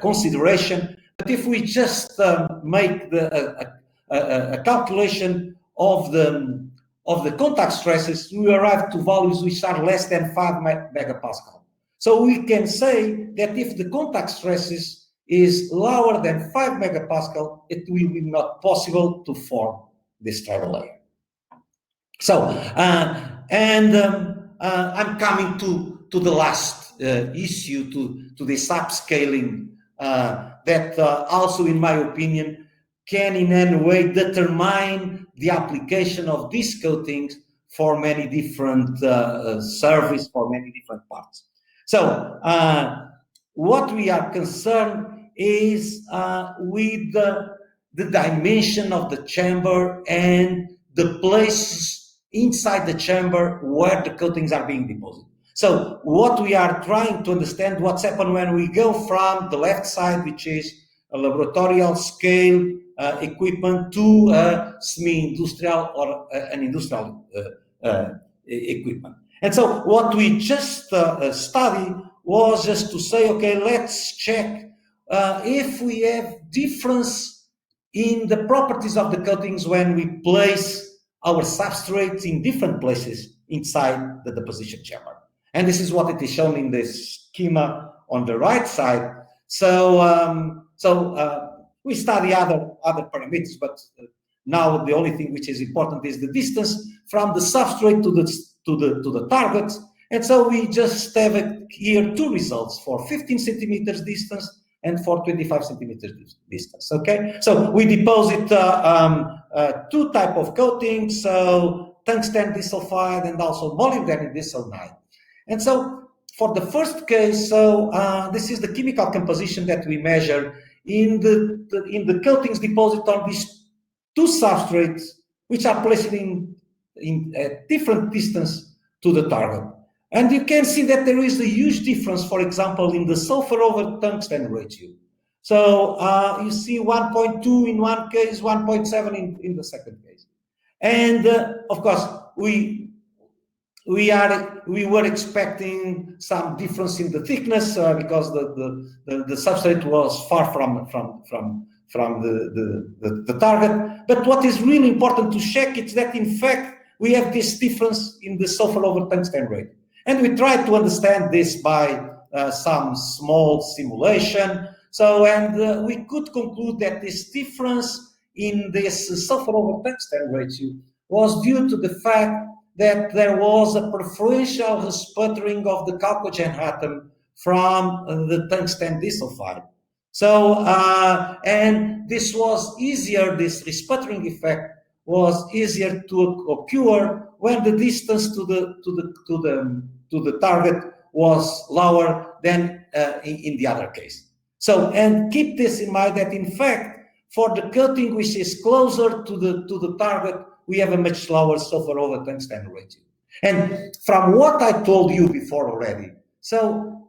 consideration. But if we just make a calculation of the contact stresses, we arrive to values which are less than 5 megapascal. So we can say that if the contact stresses is lower than 5 megapascal, it will be not possible to form this tribal layer. So, I'm coming to the last issue, to this upscaling that also, in my opinion, can in any way determine the application of these coatings for many different service, for many different parts. So, what we are concerned is with the dimension of the chamber and the places inside the chamber where the coatings are being deposited. So what we are trying to understand, what's happened when we go from the left side, which is a laboratorial scale equipment, to semi-industrial or an industrial equipment. And so what we just studied was just to say, okay, let's check if we have difference in the properties of the coatings when we place our substrates in different places inside the deposition chamber. And this is what it is shown in this schema on the right side. So, we study other parameters, but now the only thing which is important is the distance from the substrate to the target. And so we just have here two results for 15 centimeters distance and for 25 centimeters distance. Okay, so we deposit two type of coatings, so tungsten disulfide and also molybdenum disulfide. And so for the first case, so this is the chemical composition that we measure in the coatings deposit on these two substrates, which are placed in a different distance to the target. And you can see that there is a huge difference, for example, in the sulfur over tungsten ratio. So you see 1.2 in one case, 1.7 in the second case. And of course, we were expecting some difference in the thickness because the substrate was far from the target. But what is really important to check is that in fact we have this difference in the sulfur over tungsten rate. And we tried to understand this by some small simulation. So, and we could conclude that this difference in this sulfur over tungsten ratio was due to the fact that there was a preferential sputtering of the chalcogen atom from the tungsten disulfide. So, and this was easier, this resputtering effect was easier to occur when the distance to the target was lower than in the other case. So, and keep this in mind that in fact, for the coating which is closer to the target, we have a much lower sulfur over tungsten ratio. And from what I told you before already, so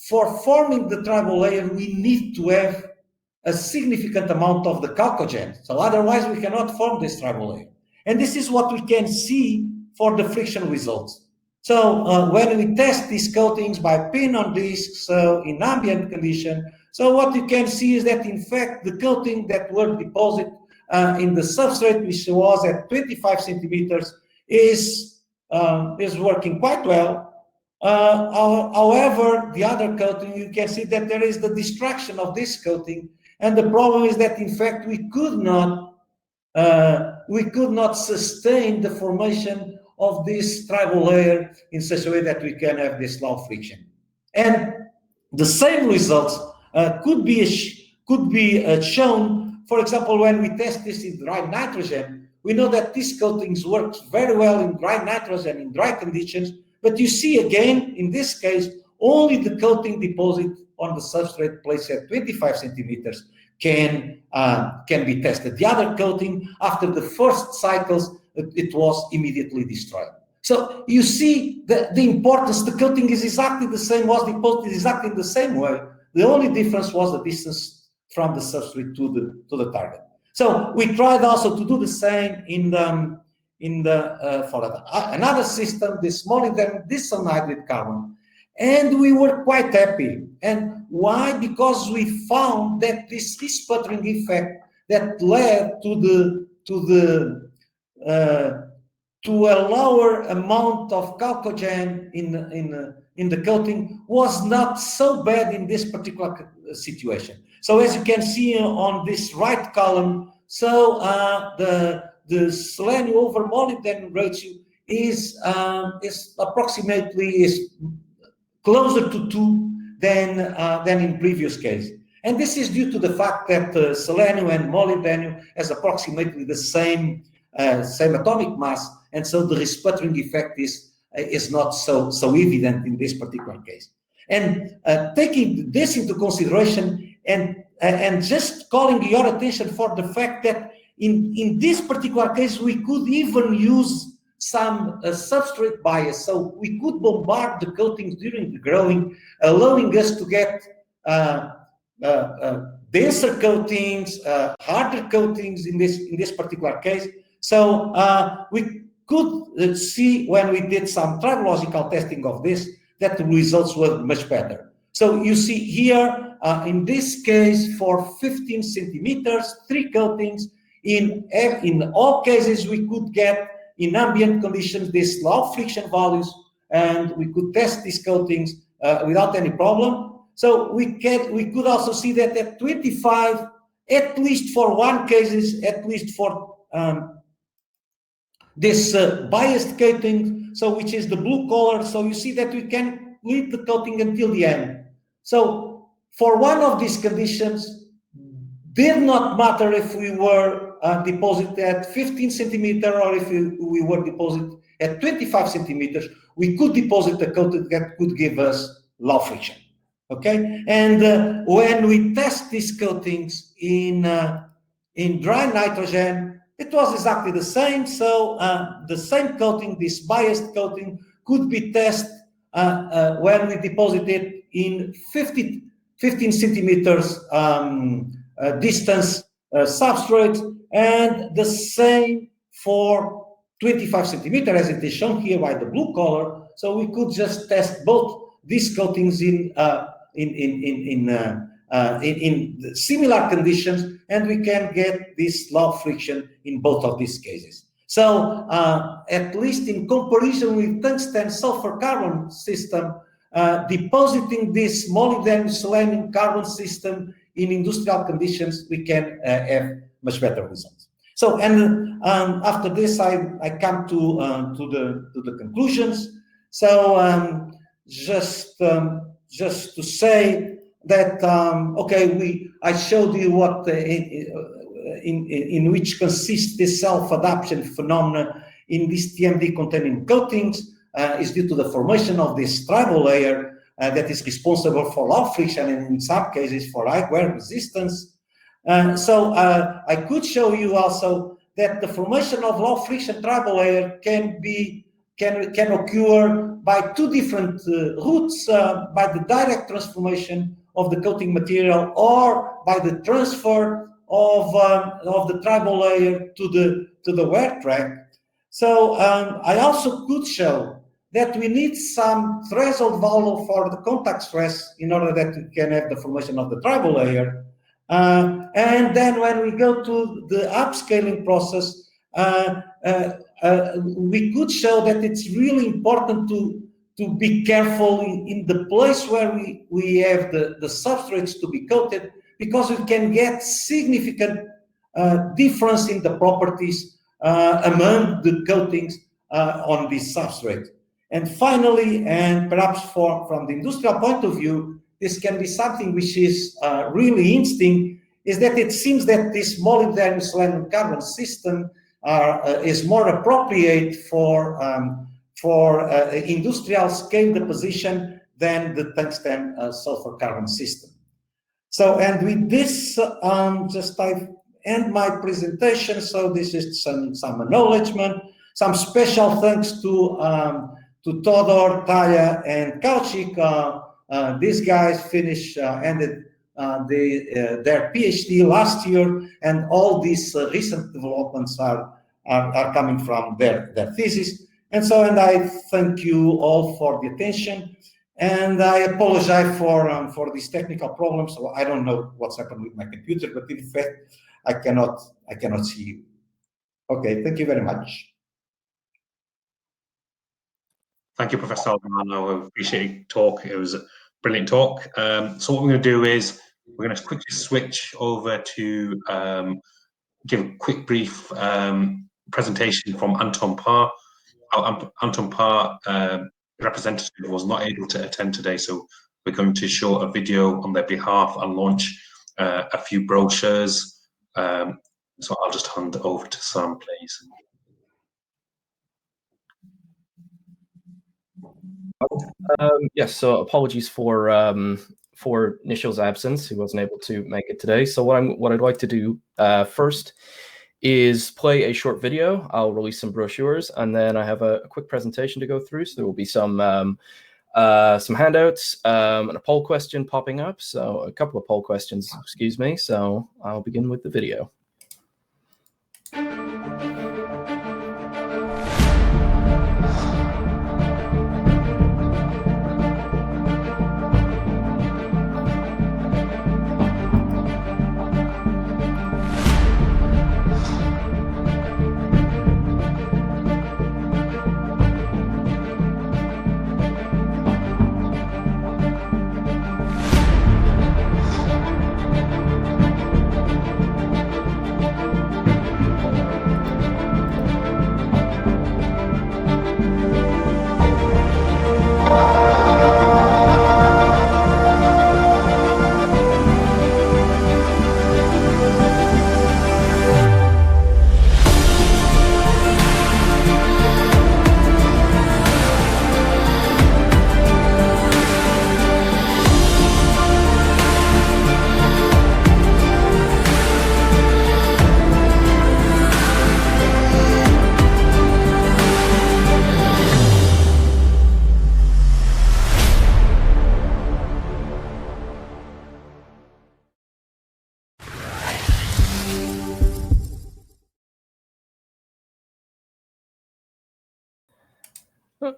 for forming the tribal layer, we need to have a significant amount of the chalcogen. So otherwise we cannot form this tribal layer. And this is what we can see for the friction results. So when we test these coatings by pin on disc, so in ambient condition, so what you can see is that in fact the coating that were deposited in the substrate, which was at 25 centimeters, is working quite well. However, the other coating, you can see that there is the destruction of this coating, and the problem is that in fact we could not sustain the formation of this tribal layer in such a way that we can have this low friction. And the same results could be shown, for example, when we test this in dry nitrogen. We know that these coatings work very well in dry nitrogen, in dry conditions, but you see again, in this case, only the coating deposit on the substrate placed at 25 centimeters can be tested. The other coating, after the first cycles, it was immediately destroyed. So you see the importance. The coating is exactly the same, was deposited exactly the same way. The only difference was the distance from the substrate to the target. So we tried also to do the same in in the for another system, this molybdenum disanhydride carbon, and we were quite happy. And why? Because we found that this sputtering effect that led to a lower amount of chalcogen in the coating was not so bad in this particular situation. So as you can see on this right column, so the selenium over molybdenum ratio is approximately closer to 2 than in previous case. And this is due to the fact that selenium and molybdenum has approximately the same atomic mass, and so the resputtering effect is not so evident in this particular case. And taking this into consideration and just calling your attention for the fact that in this particular case we could even use some substrate bias, so we could bombard the coatings during the growing, allowing us to get denser coatings, harder coatings in this particular case. So we could see when we did some tribological testing of this that the results were much better. So you see here in this case for 15 centimeters, 3 coatings. In all cases we could get in ambient conditions these low friction values, and we could test these coatings without any problem. So we could also see that at 25, at least for one cases, at least for this biased coating, so which is the blue color, so you see that we can leave the coating until the end. So for one of these conditions, did not matter if we were deposited at 15 centimeters or if we were deposited at 25 centimeters, we could deposit a coating that could give us low friction. Okay, and when we test these coatings in dry nitrogen, it was exactly the same. So the same coating, this biased coating, could be tested when we deposit it in 15 centimeters distance substrate, and the same for 25 centimeters, as it is shown here by the blue color. So we could just test both these coatings in similar conditions, and we can get this low friction in both of these cases. So at least in comparison with tungsten sulfur carbon system, depositing this molybdenum selenium carbon system in industrial conditions, we can have much better results. So, and after this, I come to the conclusions. So just to say that okay, I showed you what in which consists this self-adaption phenomena in this TMD containing coatings is due to the formation of this tribal layer that is responsible for low friction and in some cases for high wear resistance. So I could show you also that the formation of low friction tribal layer can occur by 2 different routes, by the direct transformation of the coating material or by the transfer of the tribal layer to the wear track. So I also could show that we need some threshold value for the contact stress in order that we can have the formation of the tribal layer. And then when we go to the upscaling process, we could show that it's really important to be careful in the place where we have the substrates to be coated, because we can get significant difference in the properties among the coatings on this substrate. And finally, and perhaps from the industrial point of view, this can be something which is really interesting, is that it seems that this molybdenum selenium carbon system is more appropriate for industrial scale deposition than the tungsten sulfur carbon system. So, and with this, I end my presentation. So this is some acknowledgement, some special thanks to Todor, Taya, and Kauchik. These guys ended their PhD last year, and all these recent developments are are coming from their thesis. And so, and I thank you all for the attention. And I apologize for these technical problems. So I don't know what's happened with my computer, but in fact, I cannot see you. Okay, thank you very much. Thank you, Professor Albano. I appreciate your talk. It was a brilliant talk. So what we're going to do is we're going to quickly switch over to give a quick brief presentation from Anton Parr. Anton Parr, representative, was not able to attend today, so we're going to show a video on their behalf and launch a few brochures. So I'll just hand it over to Sam, please. Yes, so apologies for Nishal's absence. He wasn't able to make it today. So what I'd like to do first is play a short video. I'll release some brochures, and then I have a quick presentation to go through. So there will be some handouts and a poll question popping up. So a couple of poll questions, excuse me. So I'll begin with the video.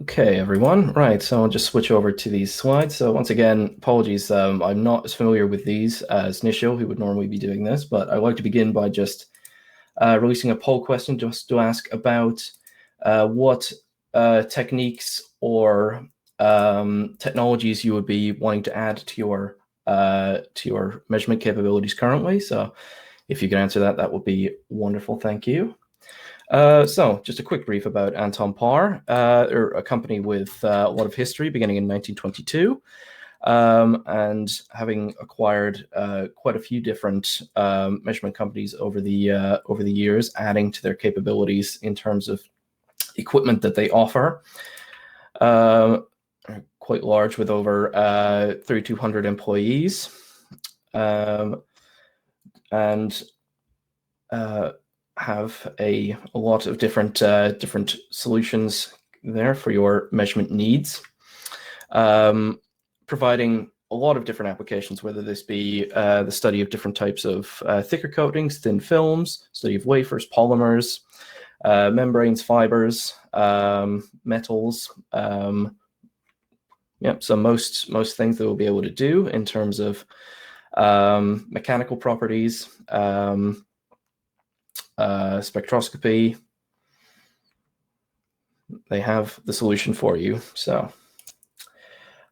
Okay, everyone. Right, so I'll just switch over to these slides. So once again, apologies, I'm not as familiar with these as Nishil, who would normally be doing this, but I'd like to begin by just releasing a poll question just to ask about what techniques or technologies you would be wanting to add to your measurement capabilities currently. So if you can answer that, that would be wonderful. Thank you. So just a quick brief about Anton Parr. They're a company with a lot of history, beginning in 1922, and having acquired quite a few different measurement companies over the years, adding to their capabilities in terms of equipment that they offer. Quite large, with over 3,200 employees, and have a lot of different solutions there for your measurement needs, providing a lot of different applications, whether this be the study of different types of thicker coatings, thin films, study of wafers, polymers, membranes, fibers, metals. So most things that we'll be able to do in terms of mechanical properties, spectroscopy, they have the solution for you. So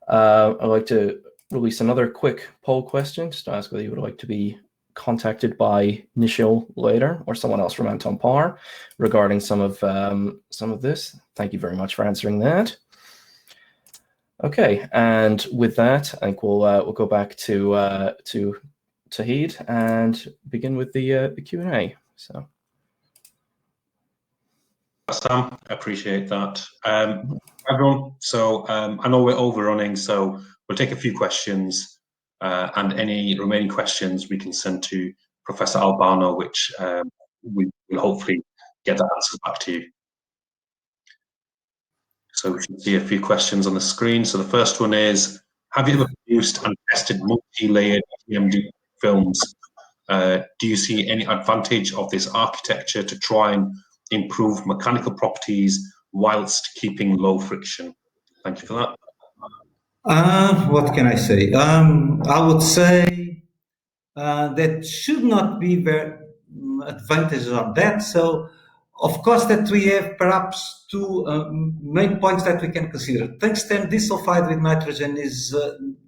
I'd like to release another quick poll question just to ask whether you would like to be contacted by Nishil later or someone else from Anton Parr regarding some of this. Thank you very much for answering that. Okay, and with that, I think we'll go back to Tahid and begin with the Q&A. So, Sam, I appreciate that. Everyone, so I know we're overrunning, so we'll take a few questions, and any remaining questions we can send to Professor Albano, which we will hopefully get the answers back to you. So we should see a few questions on the screen. So the first one is, have you ever produced and tested multi-layered TMD films? Do you see any advantage of this architecture to try and improve mechanical properties whilst keeping low friction? Thank you for that. What can I say? I would say that should not be very advantages of that. So, of course, that we have perhaps two main points that we can consider. Tungsten disulfide with nitrogen is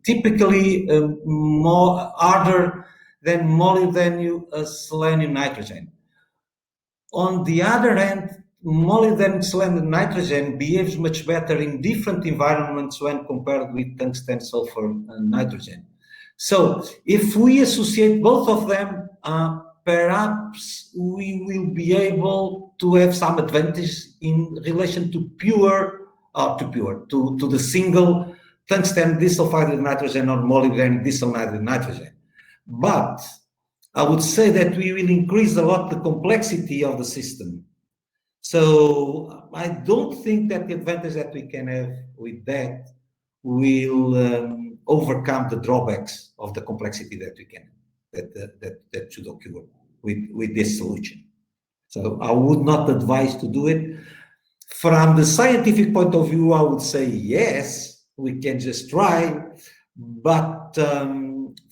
typically more harder than molybdenum selenium nitrogen. On the other hand, molybdenum selenium nitrogen behaves much better in different environments when compared with tungsten sulfur nitrogen. So if we associate both of them, perhaps we will be able to have some advantage in relation to to the single tungsten disulfide with nitrogen or molybdenum disulfide with nitrogen. But I would say that we will increase a lot the complexity of the system. So I don't think that the advantage that we can have with that will overcome the drawbacks of the complexity that we can that should occur with this solution. So I would not advise to do it. From the scientific point of view, I would say yes, we can just try, but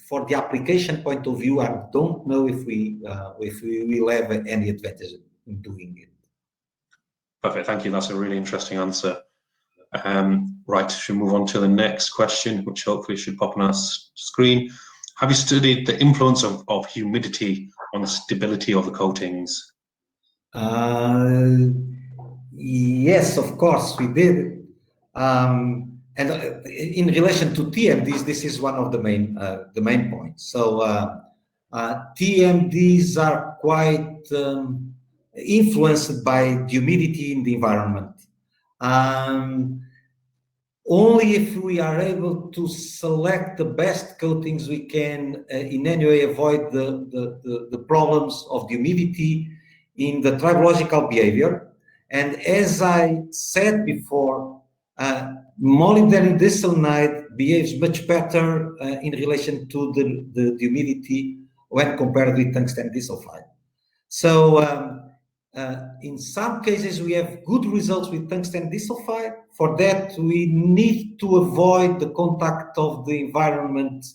for the application point of view, I don't know if we will have any advantage in doing it. Perfect, thank you. That's a really interesting answer. Right, should we move on to the next question, which hopefully should pop on our screen. Have you studied the influence of humidity on the stability of the coatings? Yes, of course, we did. And in relation to TMDs, this is one of the main points. So TMDs are quite influenced by the humidity in the environment. Only if we are able to select the best coatings, we can in any way avoid the problems of the humidity in the tribological behavior. And as I said before, molybdenum diselenide behaves much better in relation to the humidity when compared with tungsten disulfide. So in some cases, we have good results with tungsten disulfide. For that, we need to avoid the contact of the environment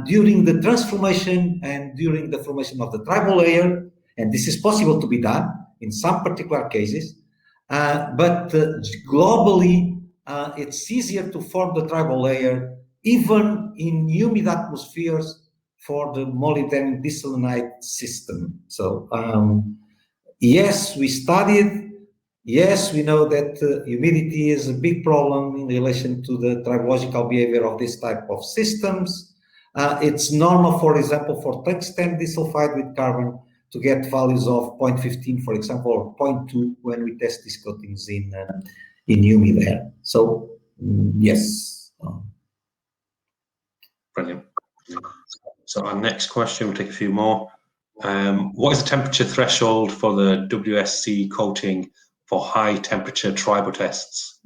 during the transformation and during the formation of the tribal layer. And this is possible to be done in some particular cases. But globally, it's easier to form the tribal layer even in humid atmospheres for the molybdenum diselenide system. So yes, we studied. Yes, we know that humidity is a big problem in relation to the tribological behavior of this type of systems. It's normal, for example, for tungsten disulfide with carbon to get values of 0.15, for example, or 0.2 when we test these coatings in humid air. So yes. Brilliant. So our next question, we'll take a few more. What is the temperature threshold for the WSC coating for high temperature tribo tests?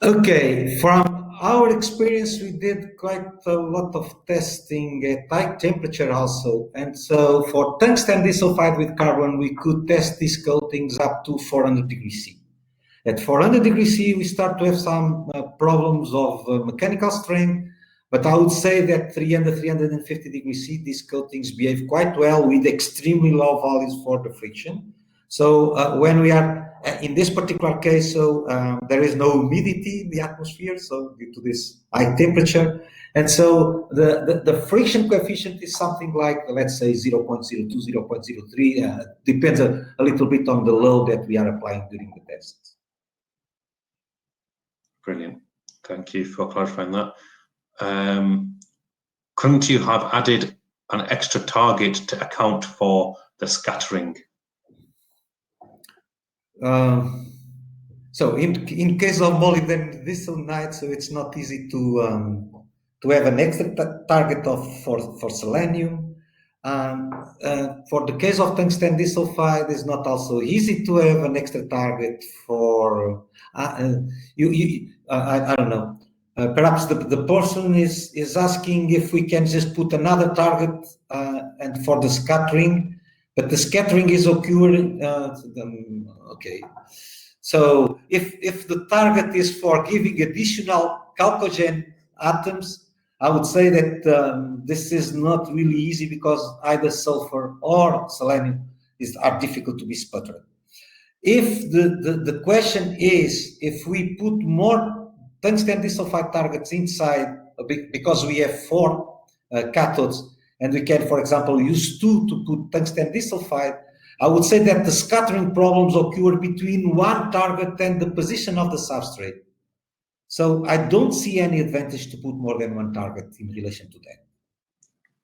Okay, from our experience, we did quite a lot of testing at high temperature also. And so for tungsten disulfide with carbon, we could test these coatings up to 400 degrees C. At 400 degrees C, we start to have some problems of mechanical strength. But I would say that 300, 350 degrees C, these coatings behave quite well with extremely low values for the friction. So when we are in this particular case, so there is no humidity in the atmosphere, so due to this high temperature. And so the friction coefficient is something like, let's say, 0.02, 0.03, depends a little bit on the load that we are applying during the tests. Brilliant. Thank you for clarifying that. Couldn't you have added an extra target to account for the scattering? So in case of molybdenum diselenide, so it's not easy to have an extra target for selenium. For the case of tungsten disulfide, it's not also easy to have an extra target for I don't know. Perhaps the person is asking if we can just put another target and for the scattering, but the scattering is occurring. Okay, so if the target is for giving additional chalcogen atoms, I would say that this is not really easy because either sulfur or selenium are difficult to be sputtered. If the question is if we put more tungsten disulfide targets inside, because we have 4 cathodes, and we can, for example, use 2 to put tungsten disulfide, I would say that the scattering problems occur between one target and the position of the substrate. So I don't see any advantage to put more than one target in relation to that.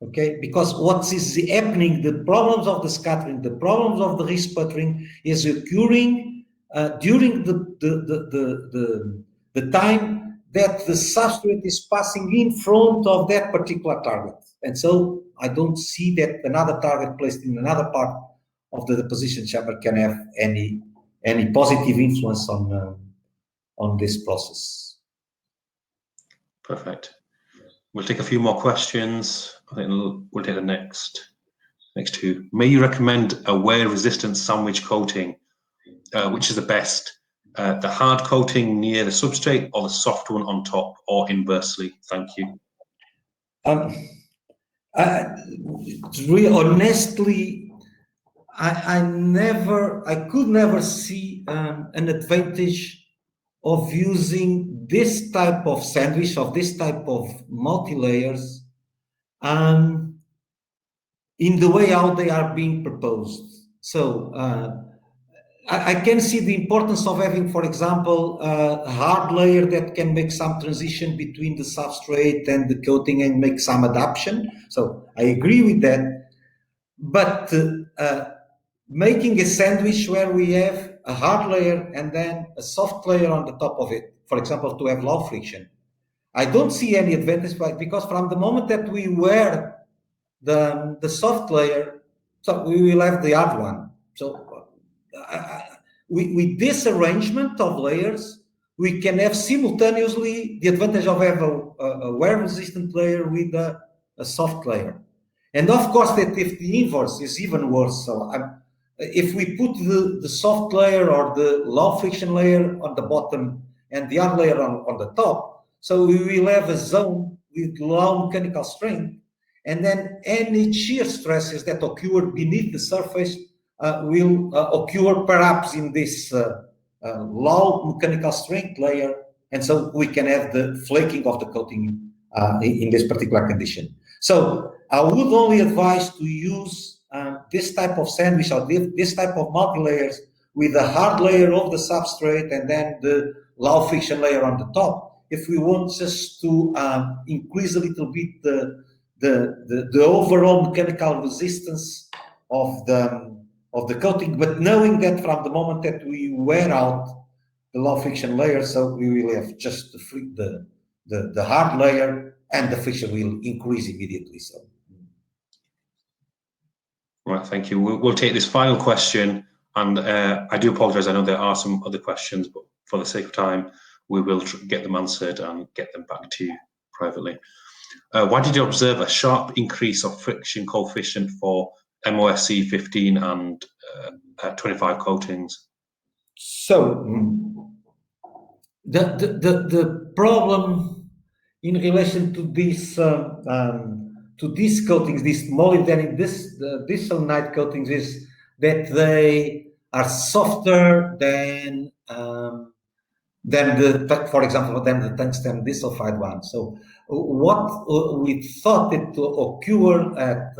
Okay, because what is happening, the problems of the scattering, the problems of the resputtering is occurring during the time that the substrate is passing in front of that particular target. And so I don't see that another target placed in another part of the deposition chamber can have any positive influence on this process. Perfect. We'll take a few more questions. I think we'll take the next 2. May you recommend a wear-resistant sandwich coating? Which is the best? The hard coating near the substrate or the soft one on top, or inversely? Thank you. Really, honestly, I could never see an advantage of using this type of sandwich, of this type of multi-layers, in the way how they are being proposed. So I can see the importance of having, for example, a hard layer that can make some transition between the substrate and the coating and make some adaptation. So I agree with that. But making a sandwich where we have a hard layer and then a soft layer on the top of it, for example, to have low friction, I don't see any advantage, because from the moment that we wear the soft layer, so we will have the hard one. So with this arrangement of layers, we can have simultaneously the advantage of having a wear-resistant layer with a soft layer. And of course, that if the inverse is even worse, so if we put the soft layer or the low friction layer on the bottom and the hard layer on the top, so we will have a zone with low mechanical strength, and then any shear stresses that occur beneath the surface will occur perhaps in this low mechanical strength layer, and so we can have the flaking of the coating in this particular condition. So I would only advise to use this type of sandwich or this type of multi-layers with a hard layer of the substrate and then the low friction layer on the top, if we want just to increase a little bit the overall mechanical resistance of the coating, but knowing that from the moment that we wear out the low friction layer, so we will have just the hard layer, and the friction will increase immediately. So, right, thank you. We'll take this final question, and I do apologise. I know there are some other questions, but for the sake of time, we will get them answered and get them back to you privately. Why did you observe a sharp increase of friction coefficient for MOFC 15 and 25 coatings? So the problem in relation to these coatings, these molybdenum diselenide coatings, is that they are softer than for example, than the tungsten disulfide one. So what we thought it to occur at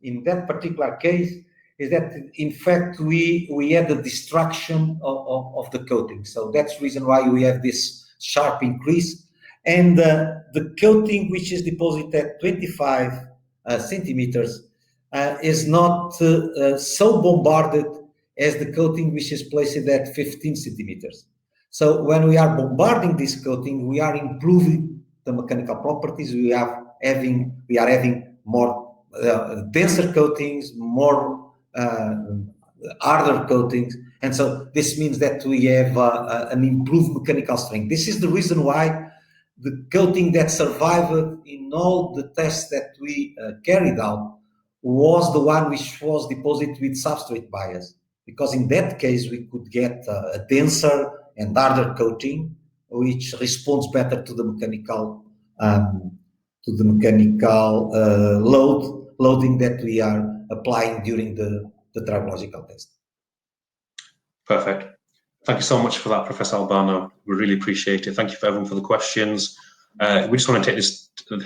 in that particular case is that in fact we had the destruction of the coating. So that's the reason why we have this sharp increase. And the coating which is deposited at 25 centimeters is not so bombarded as the coating which is placed at 15 centimeters. So when we are bombarding this coating, we are improving the mechanical properties. We are having more denser coatings, more harder coatings, and so this means that we have an improved mechanical strength. This is the reason why the coating that survived in all the tests that we carried out was the one which was deposited with substrate bias, because in that case we could get a denser and harder coating, which responds better to the mechanical loading that we are applying during the tribological test. Perfect. Thank you so much for that, Professor Albano. We really appreciate it. Thank you for everyone for the questions. We just want to take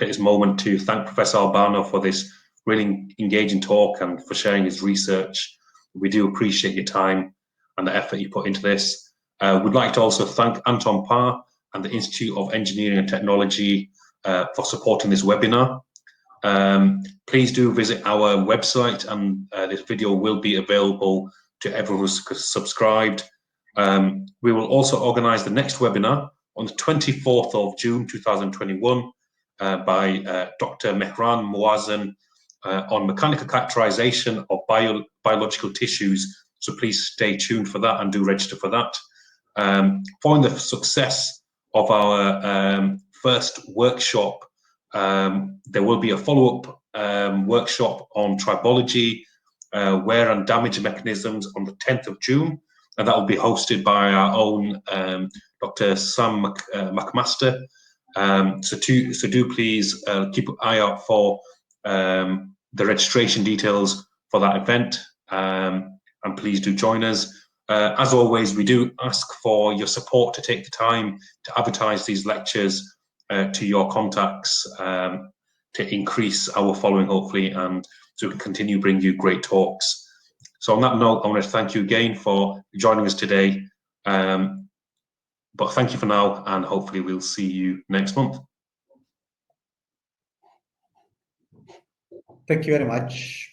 this moment to thank Professor Albano for this really engaging talk and for sharing his research. We do appreciate your time and the effort you put into this. We'd like to also thank Anton Parr and the Institute of Engineering and Technology for supporting this webinar. Please do visit our website, and this video will be available to everyone who's subscribed. We will also organize the next webinar on the 24th of June 2021 by Dr. Mehran Muazzin on mechanical characterization of biological tissues. So please stay tuned for that and do register for that. Following the success of our first workshop, there will be a follow-up workshop on tribology, wear and damage mechanisms on the 10th of June, and that will be hosted by our own Dr. Sam McMaster. So do please keep an eye out for the registration details for that event, and please do join us. As always, we do ask for your support to take the time to advertise these lectures to your contacts to increase our following, hopefully, and so we can continue bringing you great talks. So on that note, I want to thank you again for joining us today. But thank you for now, and hopefully we'll see you next month. Thank you very much.